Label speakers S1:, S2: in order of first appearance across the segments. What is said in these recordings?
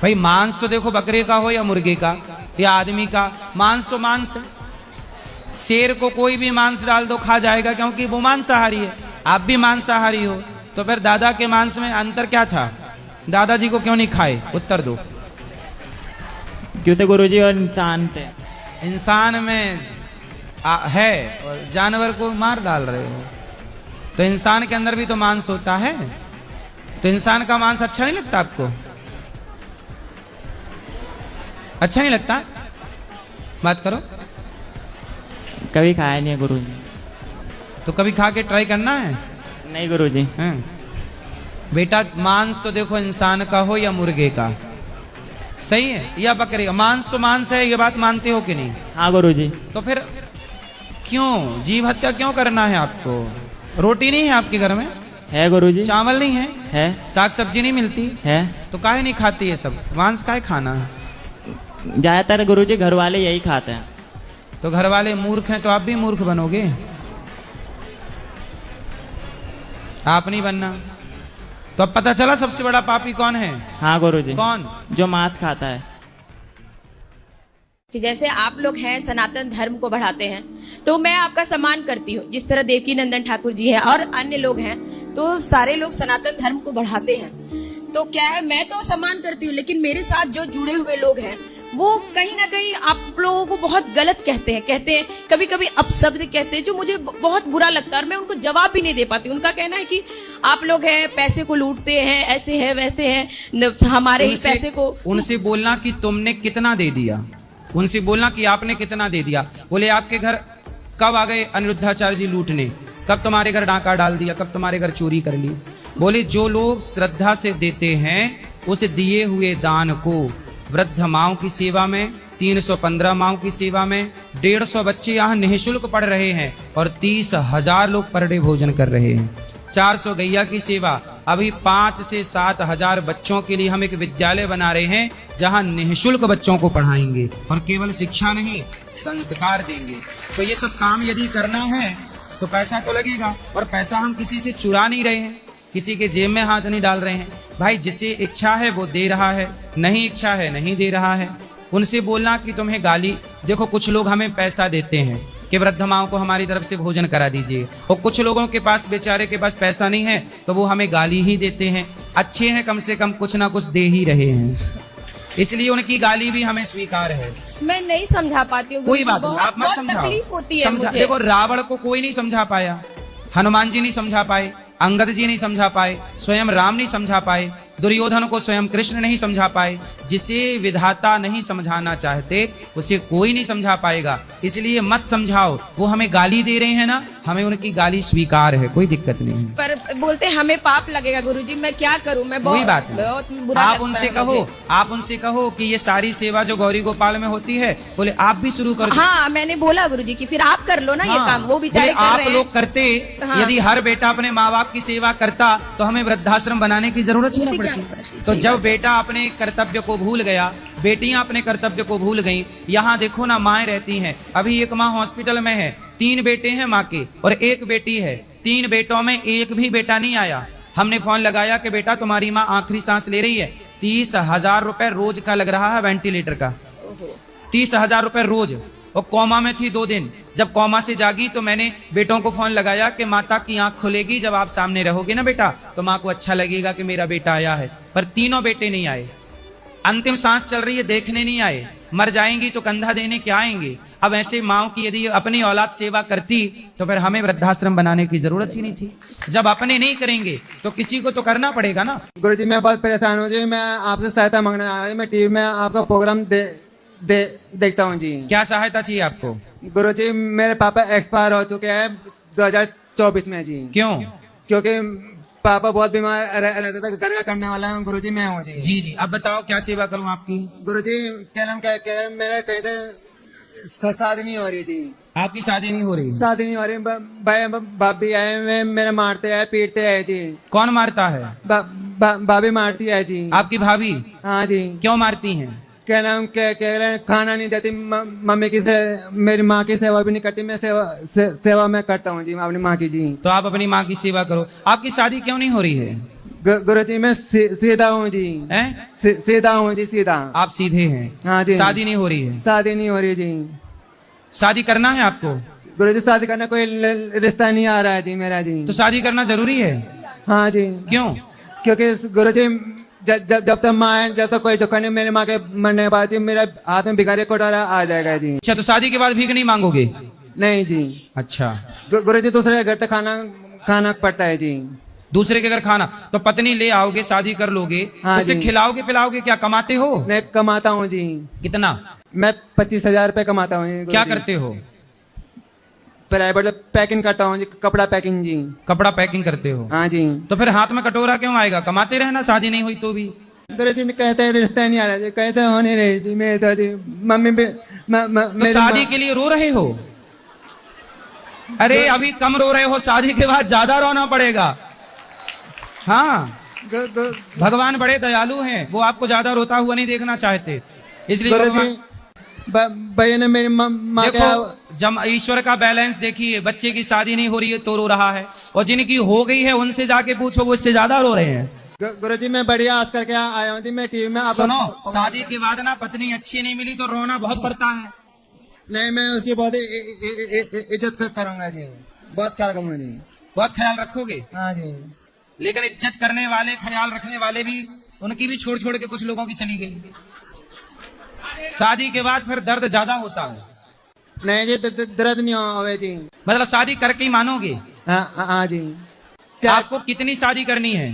S1: भाई मांस तो देखो बकरे का हो या मुर्गे का या आदमी का, मांस तो मांस है। शेर को कोई भी मांस डाल दो खा जाएगा क्योंकि वो मांसाहारी है। आप भी मांसाहारी हो, तो फिर दादा के मांस में अंतर क्या था? दादाजी को क्यों नहीं खाए? उत्तर दो।
S2: क्यों थे गुरुजी? और इंसान थे।
S1: इंसान में है और जानवर को मार डाल रहे हो, तो इंसान के अंदर भी तो मांस होता है। तो इंसान का मांस अच्छा नहीं लगता आपको? अच्छा नहीं लगता? बात करो।
S2: कभी खाया नहीं है गुरुजी।
S1: तो कभी खा के ट्राई करना है।
S2: नहीं गुरुजी।
S1: हैं? बेटा मांस तो देखो इंसान का हो या मुर्गे का, सही है, या बकरे का, मांस तो मांस है, ये बात मानते हो कि नहीं?
S2: हाँ गुरुजी।
S1: तो फिर क्यों जीव हत्या क्यों करना है आपको? रोटी नहीं है आपके घर में?
S2: है गुरुजी।
S1: चावल नहीं है?
S2: है।
S1: साग सब्जी नहीं मिलती
S2: है।
S1: तो काहे नहीं खाती ये सब? मांस काहे खाना है?
S2: ज्यादातर गुरुजी घर वाले यही खाते हैं।
S1: तो घर वाले मूर्ख हैं तो आप भी मूर्ख बनोगे। आप नहीं बनना। तो अब पता चला सबसे बड़ा पापी कौन है?
S2: हाँ गुरुजी।
S1: कौन?
S2: जो मांस खाता है।
S3: कि जैसे आप लोग हैं सनातन धर्म को बढ़ाते हैं, तो मैं आपका सम्मान करती हूँ। जिस तरह देवकी नंदन ठाकुर जी है और अन्य लोग हैं, तो सारे लोग सनातन धर्म को बढ़ाते हैं। तो क्या है, मैं तो सम्मान करती हूँ, लेकिन मेरे साथ जो जुड़े हुए लोग हैं वो कहीं ना कहीं आप लोगों को बहुत गलत कहते हैं कभी कभी अपशब्द कहते हैं, जो मुझे बहुत बुरा लगता है और मैं उनको जवाब भी नहीं दे पाती। उनका कहना है कि आप लोग हैं पैसे को लूटते हैं, ऐसे है वैसे है, हमारे ही पैसे को।
S1: उनसे बोलना कि तुमने कितना दे दिया, उनसे बोलना कि आपने कितना दे दिया। बोले आपके घर कब आ गए अनिरुद्धाचार्य जी लूटने? कब तुम्हारे घर डाका डाल दिया? कब तुम्हारे घर चोरी कर ली? बोले जो लोग श्रद्धा से देते हैं उस दिए हुए दान को वृद्ध माओं की सेवा में, 315 माओं की सेवा में, 150 बच्चे यहाँ निःशुल्क पढ़ रहे हैं और 30,000 लोग पर डे भोजन कर रहे हैं। 400 गैया की सेवा। अभी 5 से 7 हजार बच्चों के लिए हम एक विद्यालय बना रहे हैं जहां निःशुल्क बच्चों को पढ़ाएंगे और केवल शिक्षा नहीं संस्कार देंगे। तो ये सब काम यदि करना है तो पैसा तो लगेगा, और पैसा हम किसी से चुरा नहीं रहे हैं, किसी के जेब में हाथ नहीं डाल रहे हैं। भाई जिसे इच्छा है वो दे रहा है, नहीं इच्छा है नहीं दे रहा है। उनसे बोलना कि तुम्हें गाली, देखो कुछ लोग हमें पैसा देते हैं कि वृद्ध माओं को हमारी तरफ से भोजन करा दीजिए, और कुछ लोगों के पास बेचारे के पास पैसा नहीं है तो वो हमें गाली ही देते हैं। अच्छे हैं, कम से कम कुछ ना कुछ दे ही रहे हैं, इसलिए उनकी गाली भी हमें स्वीकार है।
S3: मैं नहीं समझा पाती हूँ।
S1: कोई बात नहीं, आप मत समझाओ। समझा, देखो रावण को कोई नहीं समझा पाया, हनुमान जी नहीं समझा पाए, अंगद जी नहीं समझा पाए, स्वयं राम नहीं समझा पाए, दुर्योधन को स्वयं कृष्ण नहीं समझा पाए। जिसे विधाता नहीं समझाना चाहते उसे कोई नहीं समझा पाएगा, इसलिए मत समझाओ। वो हमें गाली दे रहे हैं ना, हमें उनकी गाली स्वीकार है, कोई दिक्कत नहीं है।
S3: पर बोलते हमें पाप लगेगा गुरुजी, मैं क्या करूं? मैं
S1: कोई बात नहीं,
S3: बहुत बुरा
S1: आप
S3: लगता
S1: उनसे
S3: है
S1: कहो,
S3: मुझे।
S1: आप उनसे कहो कि ये सारी सेवा जो गौरी गोपाल में होती है, बोले आप भी शुरू कर दो।
S3: हाँ मैंने बोला गुरुजी कि फिर आप कर लो ना ये काम, वो बेचारे कर
S1: आप
S3: रहे हैं।
S1: लोग करते,
S3: हाँ।
S1: यदि हर बेटा अपने माँ बाप की सेवा करता तो हमें वृद्धाश्रम बनाने की जरूरत ही न पड़ती। तो जब बेटा अपने कर्तव्य को भूल गया, बेटियां अपने कर्तव्य को भूल गईं, यहाँ देखो ना माएँ रहती हैं। अभी एक माँ हॉस्पिटल में है, 3 बेटे हैं माँ के और 1 बेटी है। 3 बेटों में एक भी बेटा नहीं आया। हमने फोन लगाया कि बेटा तुम्हारी माँ आखिरी सांस ले रही है, 30,000 रुपए रोज का लग रहा है वेंटिलेटर का, 30,000 रुपए रोज, और कोमा में थी 2 दिन। जब कोमा से जागी तो मैंने बेटों को फोन लगाया कि माता की आंख खुलेगी जब आप सामने रहोगे ना बेटा, तो माँ को अच्छा लगेगा कि मेरा बेटा आया है। पर तीनों बेटे नहीं आए, अंतिम सांस चल रही है, देखने नहीं आए। मर जाएंगी तो कंधा देने क्या आएंगे? अब ऐसे माओ की यदि अपनी औलाद सेवा करती तो फिर हमें वृद्धाश्रम बनाने की जरूरत ही नहीं थी। जब अपने नहीं करेंगे तो किसी को तो करना पड़ेगा ना।
S4: गुरुजी मैं बहुत परेशान हूँ जी, मैं आपसे सहायता मांगने आया। मैं टीवी में आपका प्रोग्राम देखता हूँ जी।
S1: क्या सहायता चाहिए आपको?
S4: गुरुजी मेरे पापा एक्सपायर हो चुके हैं 2024 में जी।
S1: क्यों?
S4: क्योंकि पापा बहुत बीमार रहते थे, घर का करने वाला है गुरुजी मैं हूँ जी।
S1: जी जी, अब बताओ क्या सेवा करूँ आपकी?
S4: गुरुजी क्या नाम क्या मेरे कहीं थे शादी नहीं हो रही जी।
S1: आपकी शादी नहीं हो रही?
S4: शादी नहीं हो रही, भाई बाप भी आए, मेरे मारते हैं पीटते हैं जी।
S1: कौन मारता है?
S4: भाभी मारती है जी।
S1: आपकी भाभी?
S4: हाँ जी।
S1: क्यों मारती हैं?
S4: क्या नाम क्या खाना नहीं देती, मम्मी की मेरी माँ की सेवा भी नहीं करती। मैं सेवा मैं करता हूँ जी अपनी माँ की जी।
S1: तो आप अपनी माँ की सेवा करो। आपकी शादी क्यों नहीं हो रही है?
S4: गुरुजी मैं सीधा हूँ जी।
S1: हैं?
S4: सीधा हूँ जी, सीधा।
S1: आप सीधे हैं?
S4: हाँ जी।
S1: शादी नहीं हो रही है?
S4: शादी नहीं हो रही जी।
S1: शादी करना है आपको?
S4: गुरुजी शादी करना कोई रिश्ता नहीं आ रहा है जी मेरा जी।
S1: तो शादी करना जरूरी है?
S4: हाँ जी।
S1: क्यों?
S4: क्योंकि गुरुजी जब तक माँ है, जब तक कोई दुख नहीं, मेरी माँ के मरने के बाद जी मेरे हाथ में भिखारी कोटारा आ जाएगा जी।
S1: अच्छा, तो शादी के बाद भीख नहीं मांगोगे?
S4: नहीं जी।
S1: अच्छा,
S4: गुरुजी दूसरे घर तक खाना पड़ता है जी।
S1: दूसरे के घर खाना? तो पत्नी ले आओगे, शादी कर लोगे,
S4: हाँ
S1: उसे
S4: जी।
S1: खिलाओगे पिलाओगे? क्या कमाते हो?
S4: मैं कमाता हूँ जी।
S1: कितना?
S4: मैं 25,000 रुपये कमाता हूँ जी।
S1: क्या करते हो?
S4: प्राइवेट पैकिंग करता हूँ जी, कपड़ा पैकिंग जी।
S1: कपड़ा पैकिंग करते हो?
S4: हाँ जी।
S1: तो फिर हाथ में कटोरा क्यों आएगा? कमाते रहना, शादी नहीं हुई तो भी।
S4: गुरुजी कहते हैं रिश्ता नहीं आ रहा जी, कहते हो नहीं रही जी मेरे तो जी। मम्मी भी
S1: तो शादी के लिए रो रहे हो? अरे अभी कम रो रहे हो, शादी के बाद ज्यादा रोना पड़ेगा। हाँ, भगवान बड़े दयालु हैं, वो आपको ज्यादा रोता हुआ नहीं देखना चाहते, इसलिए भगवान...
S4: भैया ने मेरी माँ
S1: देखो, जब ईश्वर का बैलेंस देखिए, बच्चे की शादी नहीं हो रही है तो रो रहा है, और जिनकी हो गई है उनसे जाके पूछो, वो इससे ज्यादा रो रहे हैं।
S4: गुरुजी मैं बढ़िया आज करके आया हूँ जी, मैं टीवी में।
S1: सुनो, शादी के बाद ना पत्नी अच्छी नहीं मिली तो रोना बहुत पड़ता है।
S4: नहीं, मैं उसकी बहुत इज्जत करूंगा जी, बहुत ख्याल करूंगा जी।
S1: बहुत ख्याल रखोगे?
S4: हाँ जी।
S1: लेकिन इज्जत करने वाले, ख्याल रखने वाले भी, उनकी भी छोड़ छोड़ के कुछ लोगों की चली गई। शादी के बाद फिर दर्द ज्यादा होता है।
S4: नहीं जी, दर्द नहीं होवे जी।
S1: मतलब शादी करके ही मानोगे?
S4: हाँ जी।
S1: आपको कितनी शादी करनी है?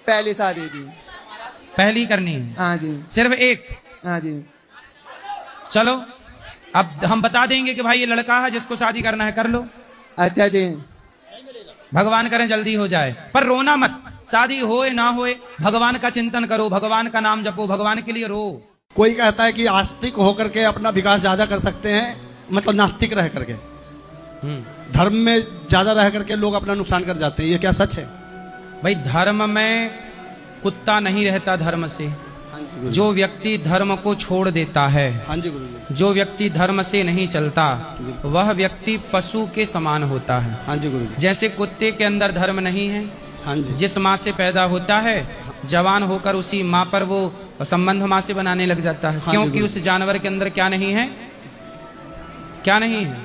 S4: पहली शादी जी।
S1: पहली करनी है?
S4: हाँ जी।
S1: सिर्फ एक?
S4: हाँ जी।
S1: चलो, अब हम बता देंगे कि भाई ये लड़का है जिसको शादी करना है, कर लो।
S4: अच्छा जी।
S1: भगवान करें जल्दी हो जाए, पर रोना मत। शादी होए ना होए, भगवान का चिंतन करो, भगवान का नाम जपो, भगवान के लिए रो।
S5: कोई कहता है कि आस्तिक होकर के अपना विकास ज्यादा कर सकते हैं, मतलब नास्तिक रह करके, धर्म में ज्यादा रह करके लोग अपना नुकसान कर जाते हैं, ये क्या सच है?
S1: भाई धर्म में कुत्ता नहीं रहता धर्म से।
S5: हाँ जी गुरु।
S1: जो व्यक्ति धर्म को छोड़ देता है,
S5: हाँ जी गुरु जी।
S1: जो व्यक्ति धर्म से नहीं चलता, वह व्यक्ति पशु के समान होता है।
S5: हाँ जी गुरु जी।
S1: जैसे कुत्ते के अंदर धर्म नहीं है,
S5: हाँ जी।
S1: जिस माँ से पैदा होता है, जवान होकर उसी माँ पर वो संबंध माँ से बनाने लग जाता है।
S5: हाँ
S1: क्योंकि उस जानवर के अंदर क्या नहीं है? क्या नहीं है?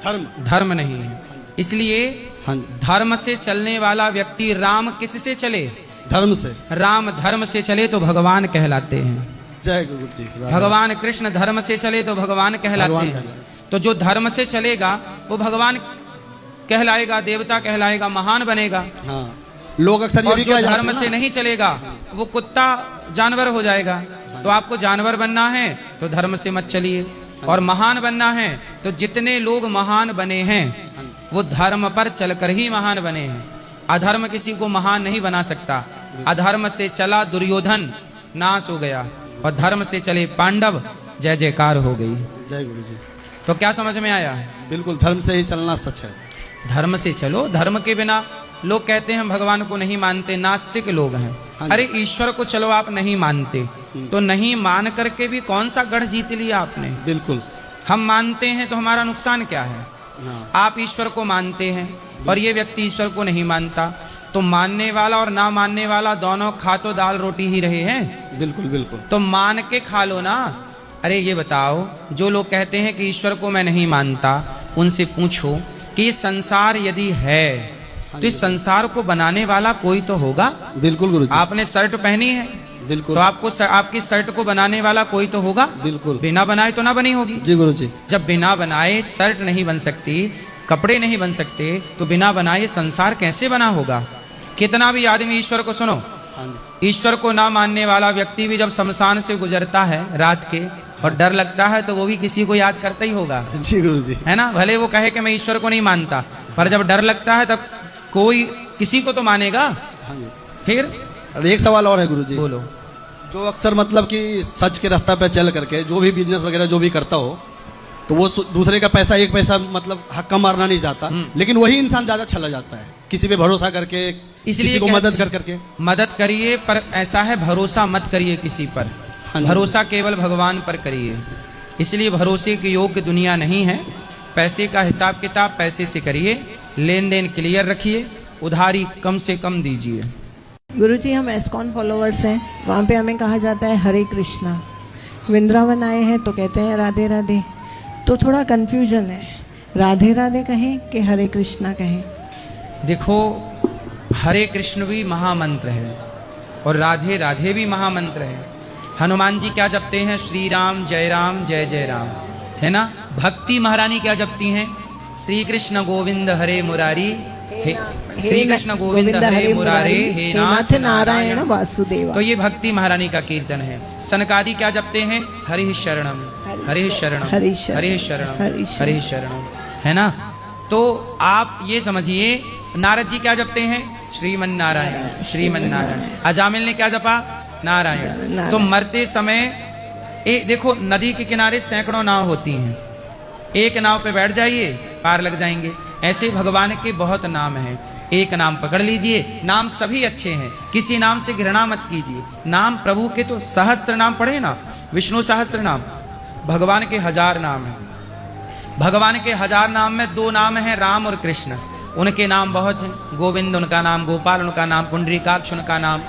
S5: धर्म।
S1: धर्म नहीं है। इसलिए
S5: हाँ,
S1: धर्म से चलने वाला व्यक्ति, राम किससे चले?
S5: धर्म से।
S1: राम धर्म से चले तो भगवान कहलाते हैं।
S5: जय गुरु जी।
S1: भगवान कृष्ण धर्म से चले तो भगवान कहलाते हैं। तो जो धर्म से चलेगा वो भगवान कहलाएगा, देवता कहलाएगा, महान बनेगा।
S5: हाँ, लोग अक्सर ये
S1: और
S5: भी
S1: जो
S5: कह जाते
S1: धर्म
S5: हैं
S1: से
S5: ना,
S1: नहीं चलेगा वो कुत्ता जानवर हो जाएगा। तो आपको जानवर बनना है तो धर्म से मत चलिए, और महान बनना है तो जितने लोग महान बने हैं वो धर्म पर चलकर ही महान बने हैं। अधर्म किसी को महान नहीं बना सकता। अधर्म से चला दुर्योधन, नाश हो गया, और धर्म से चले पांडव, जय जयकार हो गई।
S5: जय गुरु जी।
S1: तो क्या समझ में आया?
S5: बिल्कुल, धर्म से ही चलना सच है।
S1: धर्म से चलो। धर्म के बिना लोग कहते हैं हम भगवान को नहीं मानते, नास्तिक लोग हैं।
S5: हाँ
S1: अरे ईश्वर को चलो आप नहीं मानते, तो नहीं मान करके भी कौन सा गढ़ जीत लिया आपने?
S5: बिल्कुल।
S1: हम मानते हैं तो हमारा नुकसान क्या है?
S5: हाँ,
S1: आप ईश्वर को मानते हैं और ये व्यक्ति ईश्वर को नहीं मानता, तो मानने वाला और ना मानने वाला दोनों खा तो दाल रोटी ही रहे हैं।
S5: बिल्कुल बिल्कुल।
S1: तो मान के खा लो ना। अरे ये बताओ, जो लोग कहते हैं कि ईश्वर को मैं नहीं मानता, उनसे पूछो कि ये संसार यदि है तो इस संसार को बनाने वाला कोई तो होगा।
S5: बिल्कुल गुरु जी।
S1: आपने शर्ट पहनी है
S5: बिल्कुल।
S1: तो आपको आपकी शर्ट को बनाने वाला कोई तो होगा।
S5: बिल्कुल।
S1: बिना बनाए तो ना बनी होगी।
S5: जी गुरु जी।
S1: जब बिना बनाए शर्ट नहीं बन सकती, कपड़े नहीं बन सकते, तो बिना बनाए संसार कैसे बना होगा? कितना भी आदमी ईश्वर को सुनो, ईश्वर को ना मानने वाला व्यक्ति भी जब शमशान से गुजरता है रात के और डर लगता है तो वो भी किसी को याद करता ही होगा,
S5: जी गुरु जी।
S1: है ना? भले वो कहे कि मैं ईश्वर को नहीं मानता, पर जब डर लगता है तब कोई किसी को तो मानेगा।
S5: हाँ जी।
S1: फिर
S5: और एक सवाल और है गुरु जी।
S1: बोलो।
S5: जो अक्सर मतलब कि सच के रास्ता पे चल करके जो भी बिजनेस वगैरह जो भी करता हो, तो वो दूसरे का पैसा, एक पैसा मतलब हक्का मारना नहीं चाहता, लेकिन वही इंसान ज्यादा चला जाता है किसी पे भरोसा करके, किसी को मदद कर करके।
S1: मदद करिए, पर ऐसा है भरोसा मत करिए किसी पर।
S5: हाँ जी।
S1: भरोसा केवल भगवान पर करिए। इसलिए भरोसे की योग्य दुनिया नहीं है। पैसे का हिसाब किताब पैसे से करिए, लेन देन क्लियर रखिए, उधारी कम से कम दीजिए।
S6: गुरुजी हम एस्कॉन फॉलोअर्स हैं, वहाँ पे हमें कहा जाता है हरे कृष्णा। वृंदावन आए हैं तो कहते हैं राधे राधे, तो थोड़ा कन्फ्यूजन है, राधे राधे कहें कि हरे कृष्णा कहें?
S1: देखो, हरे कृष्ण भी महामंत्र है और राधे राधे भी महामंत्र है। हनुमान जी क्या जपते हैं? श्री राम जय राम, है ना। भक्ति महारानी क्या जपती हैं? श्री कृष्ण गोविंद हरे मुरारी, श्री कृष्ण गोविंद हरे मुरारे, हे नाथ नारायण
S6: वासुदेव।
S1: तो ये भक्ति महारानी का कीर्तन है। सनकादि क्या जपते हैं? हरि शरणम, हरि शरणम, हरि शरणम, हरि शरणम, है ना। तो आप ये समझिए, नारद जी क्या जपते हैं? श्रीमन नारायण, श्रीमन नारायण। अजामिल ने क्या जपा? नारायण। तो मरते समय देखो, नदी के किनारे सैकड़ों नाव होती हैं, एक नाव पे बैठ जाइए, पार लग जाएंगे। ऐसे भगवान के बहुत नाम हैं, एक नाम पकड़ लीजिए। नाम सभी अच्छे हैं, किसी नाम से घृणा मत कीजिए। नाम प्रभु के तो सहस्त्र नाम पढ़े ना, विष्णु सहस्त्र नाम, भगवान के 1000 नाम हैं। भगवान के 1000 नाम में 2 नाम हैं राम और कृष्ण, उनके नाम बहुत हैं। गोविंद उनका नाम, गोपाल उनका नाम, पुंडरीकाक्ष उनका नाम,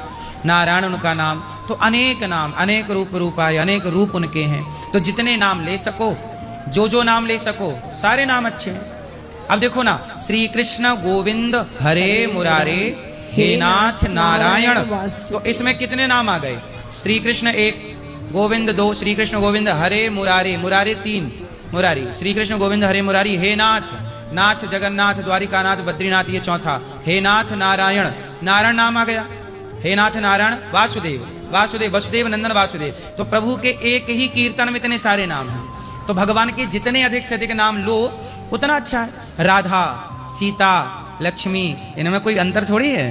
S1: नारायण उनका नाम। तो अनेक नाम, अनेक रूपाय, अनेक रूप उनके हैं। तो जितने नाम ले सको, जो नाम ले सको, सारे नाम अच्छे हैं। अब देखो ना, श्री कृष्ण गोविंद हरे मुरारे, हे नाथ नारायण। तो इसमें कितने नाम आ गए? श्री कृष्ण 1, गोविंद 2, श्री कृष्ण गोविंद हरे मुरारे, मुरारे 3, मुरारी, श्री कृष्ण गोविंद हरे मुरारी, हे नाथ, नाथ जगन्नाथ, द्वारिकानाथ, बद्रीनाथ, ये चौथा, हे नाथ नारायण, नारायण नाम आ गया। हे नाथ नारायण, वासुदेव, वासुदेव, वसुदेव नंदन वासुदेव। तो प्रभु के एक ही कीर्तन में इतने सारे नाम हैं। तो भगवान के जितने अधिक से अधिक नाम लो उतना अच्छा है। राधा, सीता, लक्ष्मी, इनमें कोई अंतर थोड़ी है।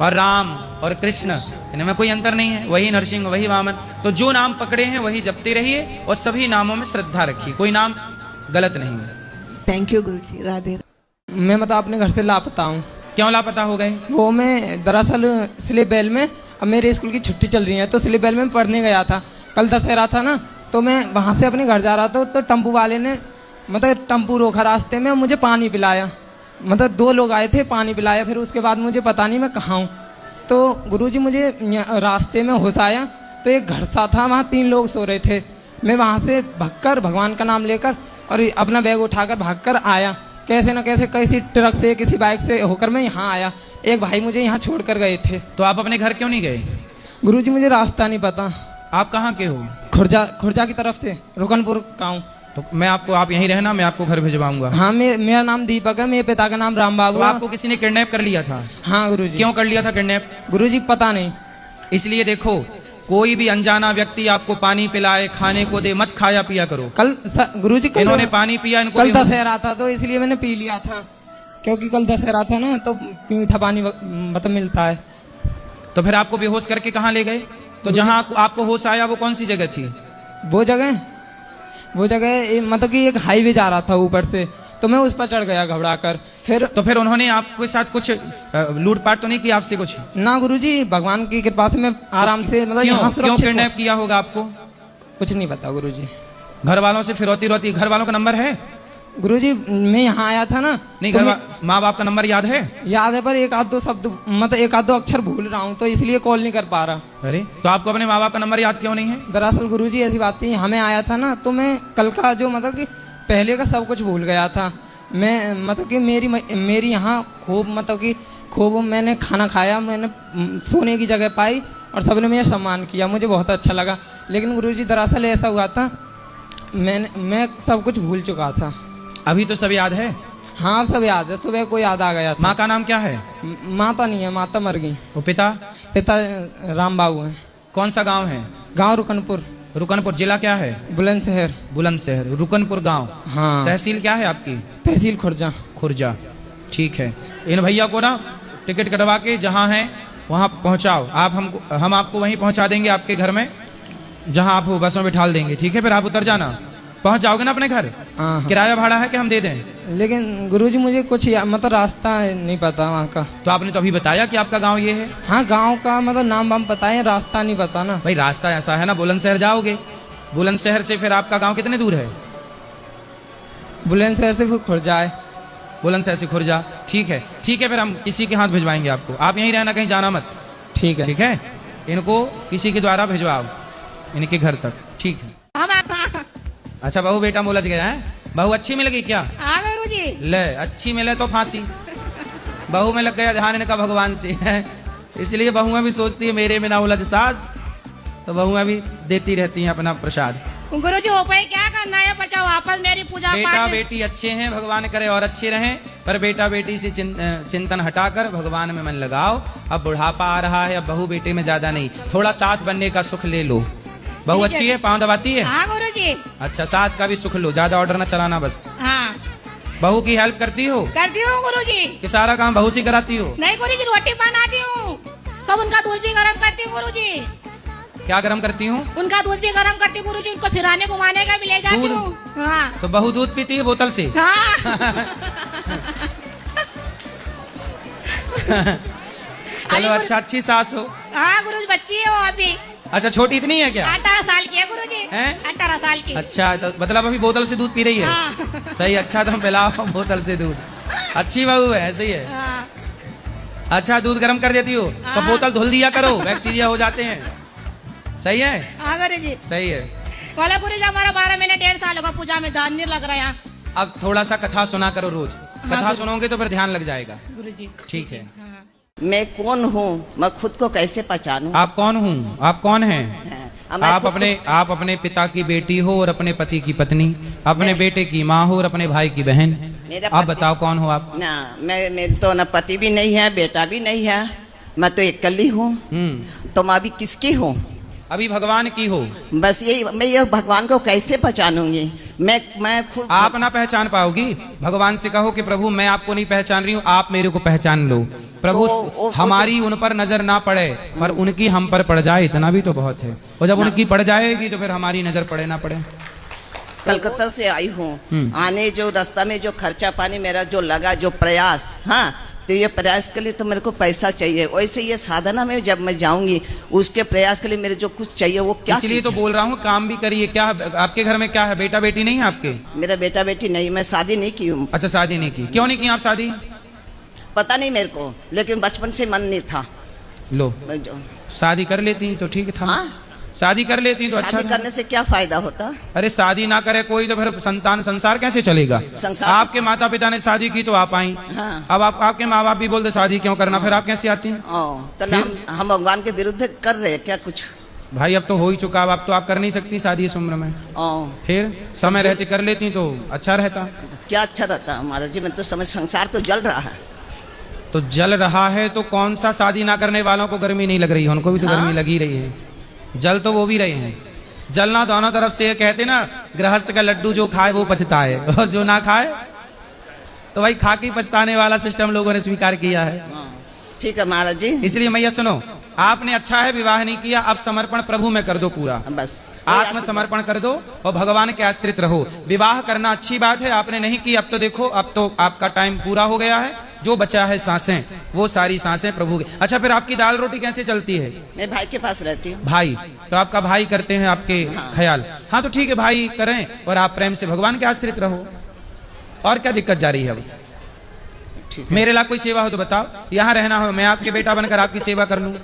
S1: और राम और कृष्ण, इनमें कोई अंतर नहीं है। वही नरसिंह, वही वामन। तो जो नाम पकड़े हैं वही जपते रहिए और सभी नामों में श्रद्धा रखिए, कोई नाम गलत नहीं है।
S6: थैंक यू गुरुजी, राधे।
S7: मैं मतलब अपने घर से लापता हूँ।
S1: क्यों लापता हो गए?
S7: वो मैं दरअसल स्लीप बेल में, अब मेरे स्कूल की छुट्टी चल रही है तो स्लीप बेल में पढ़ने गया था। कल दशहरा था ना, तो मैं वहाँ से अपने घर जा रहा था, तो टेम्पू वाले ने मतलब टेम्पू रोका रास्ते में, मुझे पानी पिलाया। मतलब 2 लोग आए थे, पानी पिलाया। फिर उसके बाद मुझे पता नहीं मैं कहाँ हूँ। तो गुरुजी मुझे रास्ते में होश आया, तो एक घर सा था, वहाँ 3 लोग सो रहे थे। मैं वहाँ से भागकर, भगवान का नाम लेकर और अपना बैग उठाकर भागकर आया। कैसे न कैसे, किसी ट्रक से, किसी बाइक से होकर मैं यहाँ आया। एक भाई मुझे यहाँ छोड़ कर गए थे।
S1: तो आप अपने घर क्यों नहीं गए?
S7: गुरुजी मुझे रास्ता नहीं पता।
S1: आप कहाँ के हो?
S7: खुर्जा की तरफ से, रुकनपुर का हूँ।
S1: तो मैं आपको, आप यहीं रहना, मैं आपको घर भिजवाऊंगा।
S7: हाँ, मेरा नाम दीपक है, मेरे पिता का नाम राम बाबू।
S1: तो आपको किसी ने किडनैप कर लिया था?
S7: हाँ गुरुजी।
S1: क्यों कर लिया था किडनैप?
S7: गुरुजी पता नहीं।
S1: इसलिए देखो, कोई भी अनजाना व्यक्ति आपको पानी पिलाए, खाने को दे, मत खाया पिया करो।
S7: गुरुजी
S1: इन्होंने पानी पिया, इनको
S7: कल दशहरा था तो इसलिए मैंने पी लिया था, क्योंकि कल दशहरा था ना, तो मीठा पानी मतलब मिलता है।
S1: तो फिर आपको बेहोश करके कहाँ ले गए? तो जहाँ आपको होश आया वो कौन सी जगह थी?
S7: वो जगह मतलब कि एक हाईवे जा रहा था ऊपर से, तो मैं उस पर चढ़ गया घबराकर। फिर
S1: उन्होंने आपके साथ कुछ लूटपाट तो नहीं की आपसे कुछ?
S7: ना गुरुजी, भगवान की कृपा से मैं आराम से मतलब यहाँ
S1: क्यों किडनैप किया होगा आपको?
S7: कुछ नहीं पता गुरुजी।
S1: घर वालों से फिरौती, घर वालों का नंबर है?
S7: गुरुजी मैं यहाँ आया था ना,
S1: नहीं, माँ बाप का नंबर याद है?
S7: याद है, पर एक आध दो शब्द मतलब एक आध दो अक्षर भूल रहा हूँ, तो इसलिए कॉल नहीं कर पा रहा।
S1: अरे, तो आपको अपने माँ बाप का नंबर याद क्यों नहीं है?
S7: दरअसल गुरुजी ऐसी बात थी, हमें आया था ना, तो मैं कल का जो मतलब कि पहले का सब कुछ भूल गया था। मैं मतलब कि मेरी यहाँ खूब मैंने खाना खाया, मैंने सोने की जगह पाई और सबने मेरा सम्मान किया, मुझे बहुत अच्छा लगा। लेकिन गुरुजी दरअसल ऐसा हुआ था, मैं सब कुछ भूल चुका था।
S1: अभी तो सब याद है?
S7: हाँ सब याद है, सुबह को याद आ गया था।
S1: माँ का नाम क्या है?
S7: माता नहीं है, माता मर गई।
S1: वो पिता
S7: राम बाबू हैं।
S1: कौन सा गांव है?
S7: गांव रुकनपुर।
S1: रुकनपुर जिला क्या है?
S7: बुलंदशहर।
S1: बुलंदशहर, रुकनपुर गांव।
S7: हाँ।
S1: तहसील क्या है आपकी?
S7: तहसील खुर्जा।
S1: ठीक है, इन भैया को ना टिकट कटवा के जहाँ है वहाँ पहुँचाओ। हम आपको वहीं पहुँचा देंगे आपके घर में, जहाँ आप हो बस में बिठा देंगे। ठीक है, फिर आप उतर जाना, पहुँच जाओगे ना अपने घर।
S7: हाँ।
S1: किराया भाड़ा है कि हम दे दें?
S7: लेकिन गुरुजी मुझे कुछ मतलब रास्ता नहीं पता वहाँ का।
S1: तो आपने तो अभी बताया कि आपका गांव ये है।
S7: हाँ, गांव का मतलब नाम वाम पता है, रास्ता नहीं पता ना।
S1: भाई रास्ता ऐसा है ना, बुलंदशहर जाओगे, बुलंदशहर से फिर आपका गांव कितने दूर है?
S7: बुलंदशहर से फिर खुर्जा है।
S1: बुलंद से ऐसे खुरजा। ठीक है, ठीक है, फिर हम किसी के हाथ भिजवाएंगे आपको। आप यहीं रहना, कहीं जाना मत।
S7: ठीक है।
S1: ठीक है, इनको किसी के द्वारा भिजवाओ इनके घर तक। ठीक है। अच्छा, बहू बेटा मुलझ गया है। बहू अच्छी मिल गई क्या?
S8: हाँ गुरुजी।
S1: ले, अच्छी मिले तो फांसी। बहू में लग गया ध्यान इनका भगवान से है, इसलिए बहुएं भी सोचती है मेरे में ना उलझ सास, तो बहुएं भी देती रहती हैं अपना प्रसाद।
S8: गुरुजी हो पाए क्या करना है, बचाओ वापस मेरी पूजा
S1: बेटा
S8: पाठ।
S1: बेटी अच्छे हैं, भगवान करे और अच्छे रहें, पर बेटा बेटी से चिंतन हटाकर भगवान में मन लगाओ। अब बुढ़ापा आ रहा है, अब बहू बेटे में ज्यादा नहीं, थोड़ा सास बनने का सुख ले लो। बहू अच्छी है, पाँव दबाती है।
S8: हाँ गुरुजी।
S1: अच्छा, सास का भी सुख लो, ज्यादा ऑर्डर ना चलाना बस।
S8: हाँ
S1: बहू की हेल्प करती हो
S8: करती हूँ गुरुजी।
S1: कि सारा काम बहू से कराती हो?
S8: नहीं गुरुजी, रोटी बनाती हूँ, सब उनका दूध भी गर्म करती हूँ गुरुजी।
S1: क्या गरम करती हूँ?
S8: उनका दूध भी गर्म करती हूँ गुरुजी, उनको फिराने घुमाने का भी ले जाती
S1: दूध?
S8: हूँ। हाँ
S1: तो बहू दूध पीती है बोतल से?
S8: हाँ।
S1: चलो अच्छा, अच्छी सास हो।
S8: हाँ गुरुजी, बच्ची है वो अभी।
S1: अच्छा, छोटी इतनी है क्या?
S8: 18 साल की है गुरुजी।
S1: हैं?
S8: 18 साल की।
S1: अच्छा, तो मतलब अभी बोतल से दूध पी रही है?
S8: हाँ।
S1: सही, अच्छा, तो पिलाओ बोतल से दूध। अच्छी बहू है, ऐसे ही है।
S8: हाँ।
S1: अच्छा, दूध गर्म कर देती हो तो
S8: हाँ।
S1: बोतल धुल दिया करो, बैक्टीरिया हो जाते हैं। सही है,
S8: हाँ गुरुजी।
S1: सही है।
S8: बोला गुरुजी, हमारा 12 महीने 1.5 साल होगा पूजा में, ध्यान नहीं लग रहा है।
S1: अब थोड़ा सा कथा सुना करो रोज, कथा
S8: गुरु।
S1: सुनोगे तो फिर ध्यान लग जाएगा।
S8: गुरुजी
S1: ठीक है।
S8: हाँ।
S9: मैं कौन हूँ, मैं खुद को कैसे पहचानूं?
S1: आप कौन हूँ? आप कौन हैं?
S9: मैं
S1: आप अपने पिता की बेटी हो और अपने पति की पत्नी, अपने बेटे की माँ हो और अपने भाई की बहन।
S9: मेरा
S1: आप
S9: पति-
S1: बताओ कौन हो आप?
S9: ना, मेरे तो ना पति भी नहीं है, बेटा भी नहीं है, मैं तो अकेली हूँ। तो मैं अभी किसकी हूँ?
S1: अभी भगवान की हो।
S9: बस यही, मैं ये भगवान को कैसे पहचानूंगी? मैं खुद
S1: आप ना पहचान पाओगी। भगवान से कहो कि प्रभु मैं आपको नहीं पहचान रही हूँ, आप मेरे को पहचान लो। प्रभु
S9: तो
S1: हमारी उन पर नजर ना पड़े पर उनकी हम पर पड़ जाए, इतना भी तो बहुत है। और जब उनकी पड़ जाएगी तो फिर हमारी नजर पड़े ना पड़े।
S9: कलकत्ता से आई हूँ, आने जो रास्ता में जो खर्चा पानी मेरा जो लगा, जो प्रयास, हाँ, तो ये प्रयास के लिए तो मेरे को पैसा चाहिए। वैसे ये साधना में जब मैं जाऊंगी, उसके प्रयास के लिए मेरे जो कुछ चाहिए वो क्या
S1: इसलिए
S9: चीज़
S1: तो
S9: है?
S1: बोल रहा हूँ, काम भी करिए। क्या आपके घर में क्या है? बेटा बेटी नहीं है आपके?
S9: मेरा बेटा बेटी नहीं, मैं शादी नहीं की हूँ।
S1: अच्छा, शादी नहीं की? क्यों नहीं की आप शादी?
S9: पता नहीं मेरे को, लेकिन बचपन से मन नहीं था।
S1: लो,
S9: मैं जो
S1: शादी कर लेती तो ठीक था।
S9: हाँ?
S1: शादी कर लेती तो अच्छा
S9: शादी
S1: था।
S9: करने से क्या फायदा होता?
S1: अरे शादी ना करे कोई तो फिर संसार कैसे चलेगा?
S9: संसार-
S1: आपके माता पिता ने शादी की तो आप आई।
S9: हाँ।
S1: अब आपके माँ बाप भी बोलते शादी क्यों करना, फिर आप कैसे आती हैं?
S9: तो हम भगवान के विरुद्ध कर रहे हैं क्या कुछ?
S1: भाई अब तो हो ही चुका, अब तो आप कर नहीं सकती शादी इस उम्र में। फिर समय रहते कर लेती तो अच्छा रहता।
S9: क्या अच्छा रहता महाराज जी, मैं तो समझ, संसार तो जल रहा है।
S1: तो जल रहा है तो कौन सा शादी ना करने वालों को गर्मी नहीं लग रही है? उनको भी तो
S9: हाँ?
S1: गर्मी लगी रही है। जल तो वो भी रहे हैं, जलना दोनों तरफ से। कहते ना, गृहस्थ का लड्डू जो खाए वो पछताए, और जो ना खाए तो भाई खा के पछताने वाला सिस्टम लोगों ने स्वीकार किया है।
S9: ठीक है महाराज जी।
S1: इसलिए मैया सुनो, आपने अच्छा है विवाह नहीं किया, अब समर्पण प्रभु में कर दो पूरा।
S9: बस
S1: आत्मसमर्पण कर दो और भगवान के आश्रित रहो। विवाह करना अच्छी बात है, आपने नहीं की, अब तो देखो, अब तो आपका टाइम पूरा हो गया है। जो बचा है सांसें, वो सारी सांसें प्रभु की। अच्छा, फिर आपकी दाल रोटी कैसे चलती है?
S9: मैं भाई के पास रहती हूँ।
S1: भाई, तो आपका भाई करते हैं आपके ख्याल। हाँ, तो ठीक है, भाई करें और आप प्रेम से भगवान के आश्रित रहो। और क्या दिक्कत जा रही है? अब मेरे ला कोई सेवा हो तो बताओ, यहाँ रहना हो, मैं आपके बेटा बनकर आपकी सेवा कर लूँ।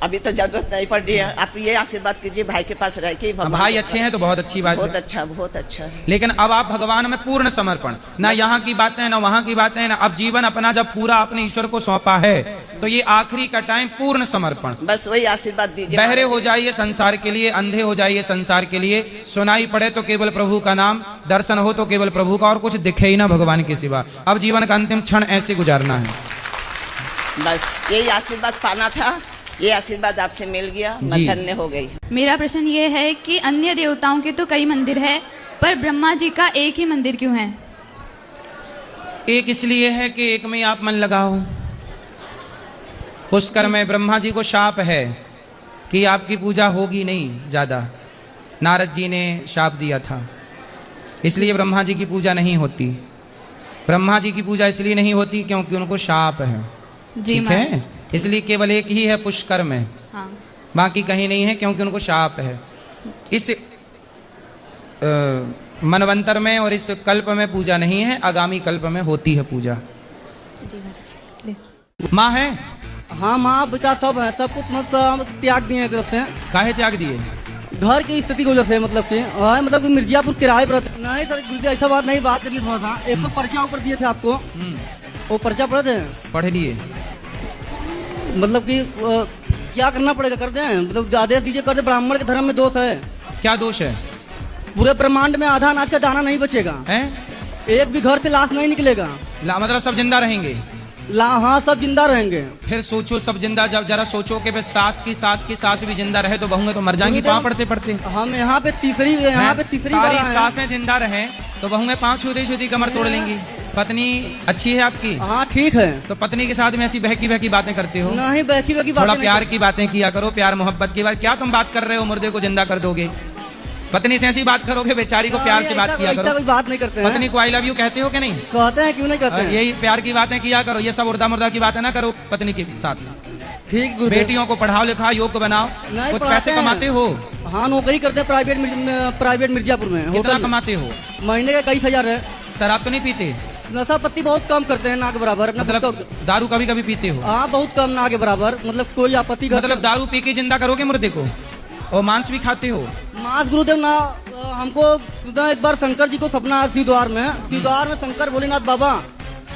S9: अभी तो जरूरत नहीं पड़ रही है, आप ये आशीर्वाद कीजिए भाई के पास रह के।
S1: अब भाई अच्छे हैं तो बहुत अच्छी बात
S9: बहुत
S1: है।
S9: अच्छा, बहुत अच्छा है।
S1: लेकिन अब आप भगवान में पूर्ण समर्पण, ना यहाँ की बातें ना वहाँ की बातें, ना अब जीवन अपना जब पूरा अपने ईश्वर को सौंपा है तो ये आखिरी का टाइम पूर्ण समर्पण।
S9: बस वही आशीर्वाद दीजिए।
S1: बहरे हो जाइए संसार के लिए, अंधे हो जाइए संसार के लिए, सुनाई पड़े तो केवल प्रभु का नाम, दर्शन हो तो केवल प्रभु का, और कुछ दिखे ही ना भगवान के सिवा। अब जीवन का अंतिम क्षण ऐसे गुजारना है।
S9: बस यही आशीर्वाद पाना था, ये आशीर्वाद आपसे मिल गया, मैं
S1: जी।
S9: धन्य हो गई।
S10: मेरा प्रश्न ये है कि अन्य देवताओं के तो कई मंदिर है, पर ब्रह्मा जी का एक ही मंदिर क्यों है?
S1: एक इसलिए है कि एक में आप मन लगाओ। पुष्कर में ब्रह्मा जी को शाप है कि आपकी पूजा होगी नहीं ज्यादा। नारद जी ने शाप दिया था, इसलिए ब्रह्मा जी की पूजा नहीं होती। ब्रह्मा जी की पूजा इसलिए नहीं होती क्योंकि उनको शाप है।
S10: जी
S1: ठीक है, इसलिए केवल एक ही है पुष्कर में,
S10: हाँ।
S1: बाकी कहीं नहीं है क्योंकि उनको शाप है। इस मनवंतर में और इस कल्प में पूजा नहीं है, आगामी कल्प में होती है पूजा। माँ है?
S7: हाँ माँ पिता सब है, सब कुछ मतलब त्याग दिए हैं तरफ से।
S1: काहे त्याग दिए?
S7: घर की स्थिति की वजह से मतलब कि हाँ, मतलब कि मिर्जापुर किराए पर रहते। नहीं सर गुरुजी ऐसा बात नहीं, बात करिए थोड़ा सा। एक तो पर्चा ऊपर दिए थे आपको, वो पर्चा पढ़े थे?
S1: पढ़ लिए।
S7: मतलब कि क्या करना पड़ेगा, कर दें? मतलब आदेश दीजिए, कर दे। ब्राह्मण के धर्म में दोष है।
S1: क्या दोष है?
S7: पूरे ब्रह्मांड में आधा अनाज का दाना नहीं बचेगा,
S1: हैं?
S7: एक भी घर से लाश नहीं निकलेगा।
S1: मतलब सब जिंदा रहेंगे?
S7: हाँ सब जिंदा रहेंगे।
S1: फिर सोचो सब जिंदा, जब जरा सोचो कि सास की सास भी जिंदा रहे तो बहुएं तो मर जाएंगी पाँव पड़ते पड़ते।
S7: हम यहाँ पे तीसरी
S1: सारी सासें जिंदा रहे तो बहुएं पाँव छूती कमर तोड़ लेंगी। पत्नी अच्छी है आपकी?
S7: हाँ ठीक है।
S1: तो पत्नी के साथ में ऐसी बहकी बातें करते हो?
S7: नहीं बहकी
S1: थोड़ा
S7: बातें
S1: प्यार की बातें किया करो, प्यार मोहब्बत की बात। क्या तुम बात कर रहे हो मुर्दे को जिंदा कर दोगे? पत्नी से ऐसी बात करोगे, बेचारी को प्यार से बात किया करो।
S7: कोई बात नहीं करते हैं।
S1: पत्नी को आई लव यू कहते हो कि नहीं?
S7: कहते हैं, क्यों नहीं कहते हैं?
S1: यही प्यार की बातें किया करो, ये सब मुर्दा की बातें ना करो पत्नी के साथ।
S7: ठीक।
S1: बेटियों को पढ़ाओ लिखाओ, योग्य बनाओ, कुछ पैसे कमाते हो?
S7: हाँ नौकरी करते हैं प्राइवेट मिर्जापुर में।
S1: कितना कमाते हो?
S7: महीने का 21,000 है।
S1: शराब तो नहीं पीते?
S7: नशा पत्ती बहुत कम करते हैं, ना के बराबर।
S1: मतलब दारू कभी कभी पीते हो?
S7: हाँ बहुत कम, ना के बराबर। मतलब कोई आपत्ति?
S1: मतलब दारू पी के जिंदा करोगे मुर्दे को? और मांस भी खाते हो?
S7: मांस गुरुदेव ना, हमको एक बार शंकर जी को सपना आया सिद्धार में शंकर भोलेनाथ बाबा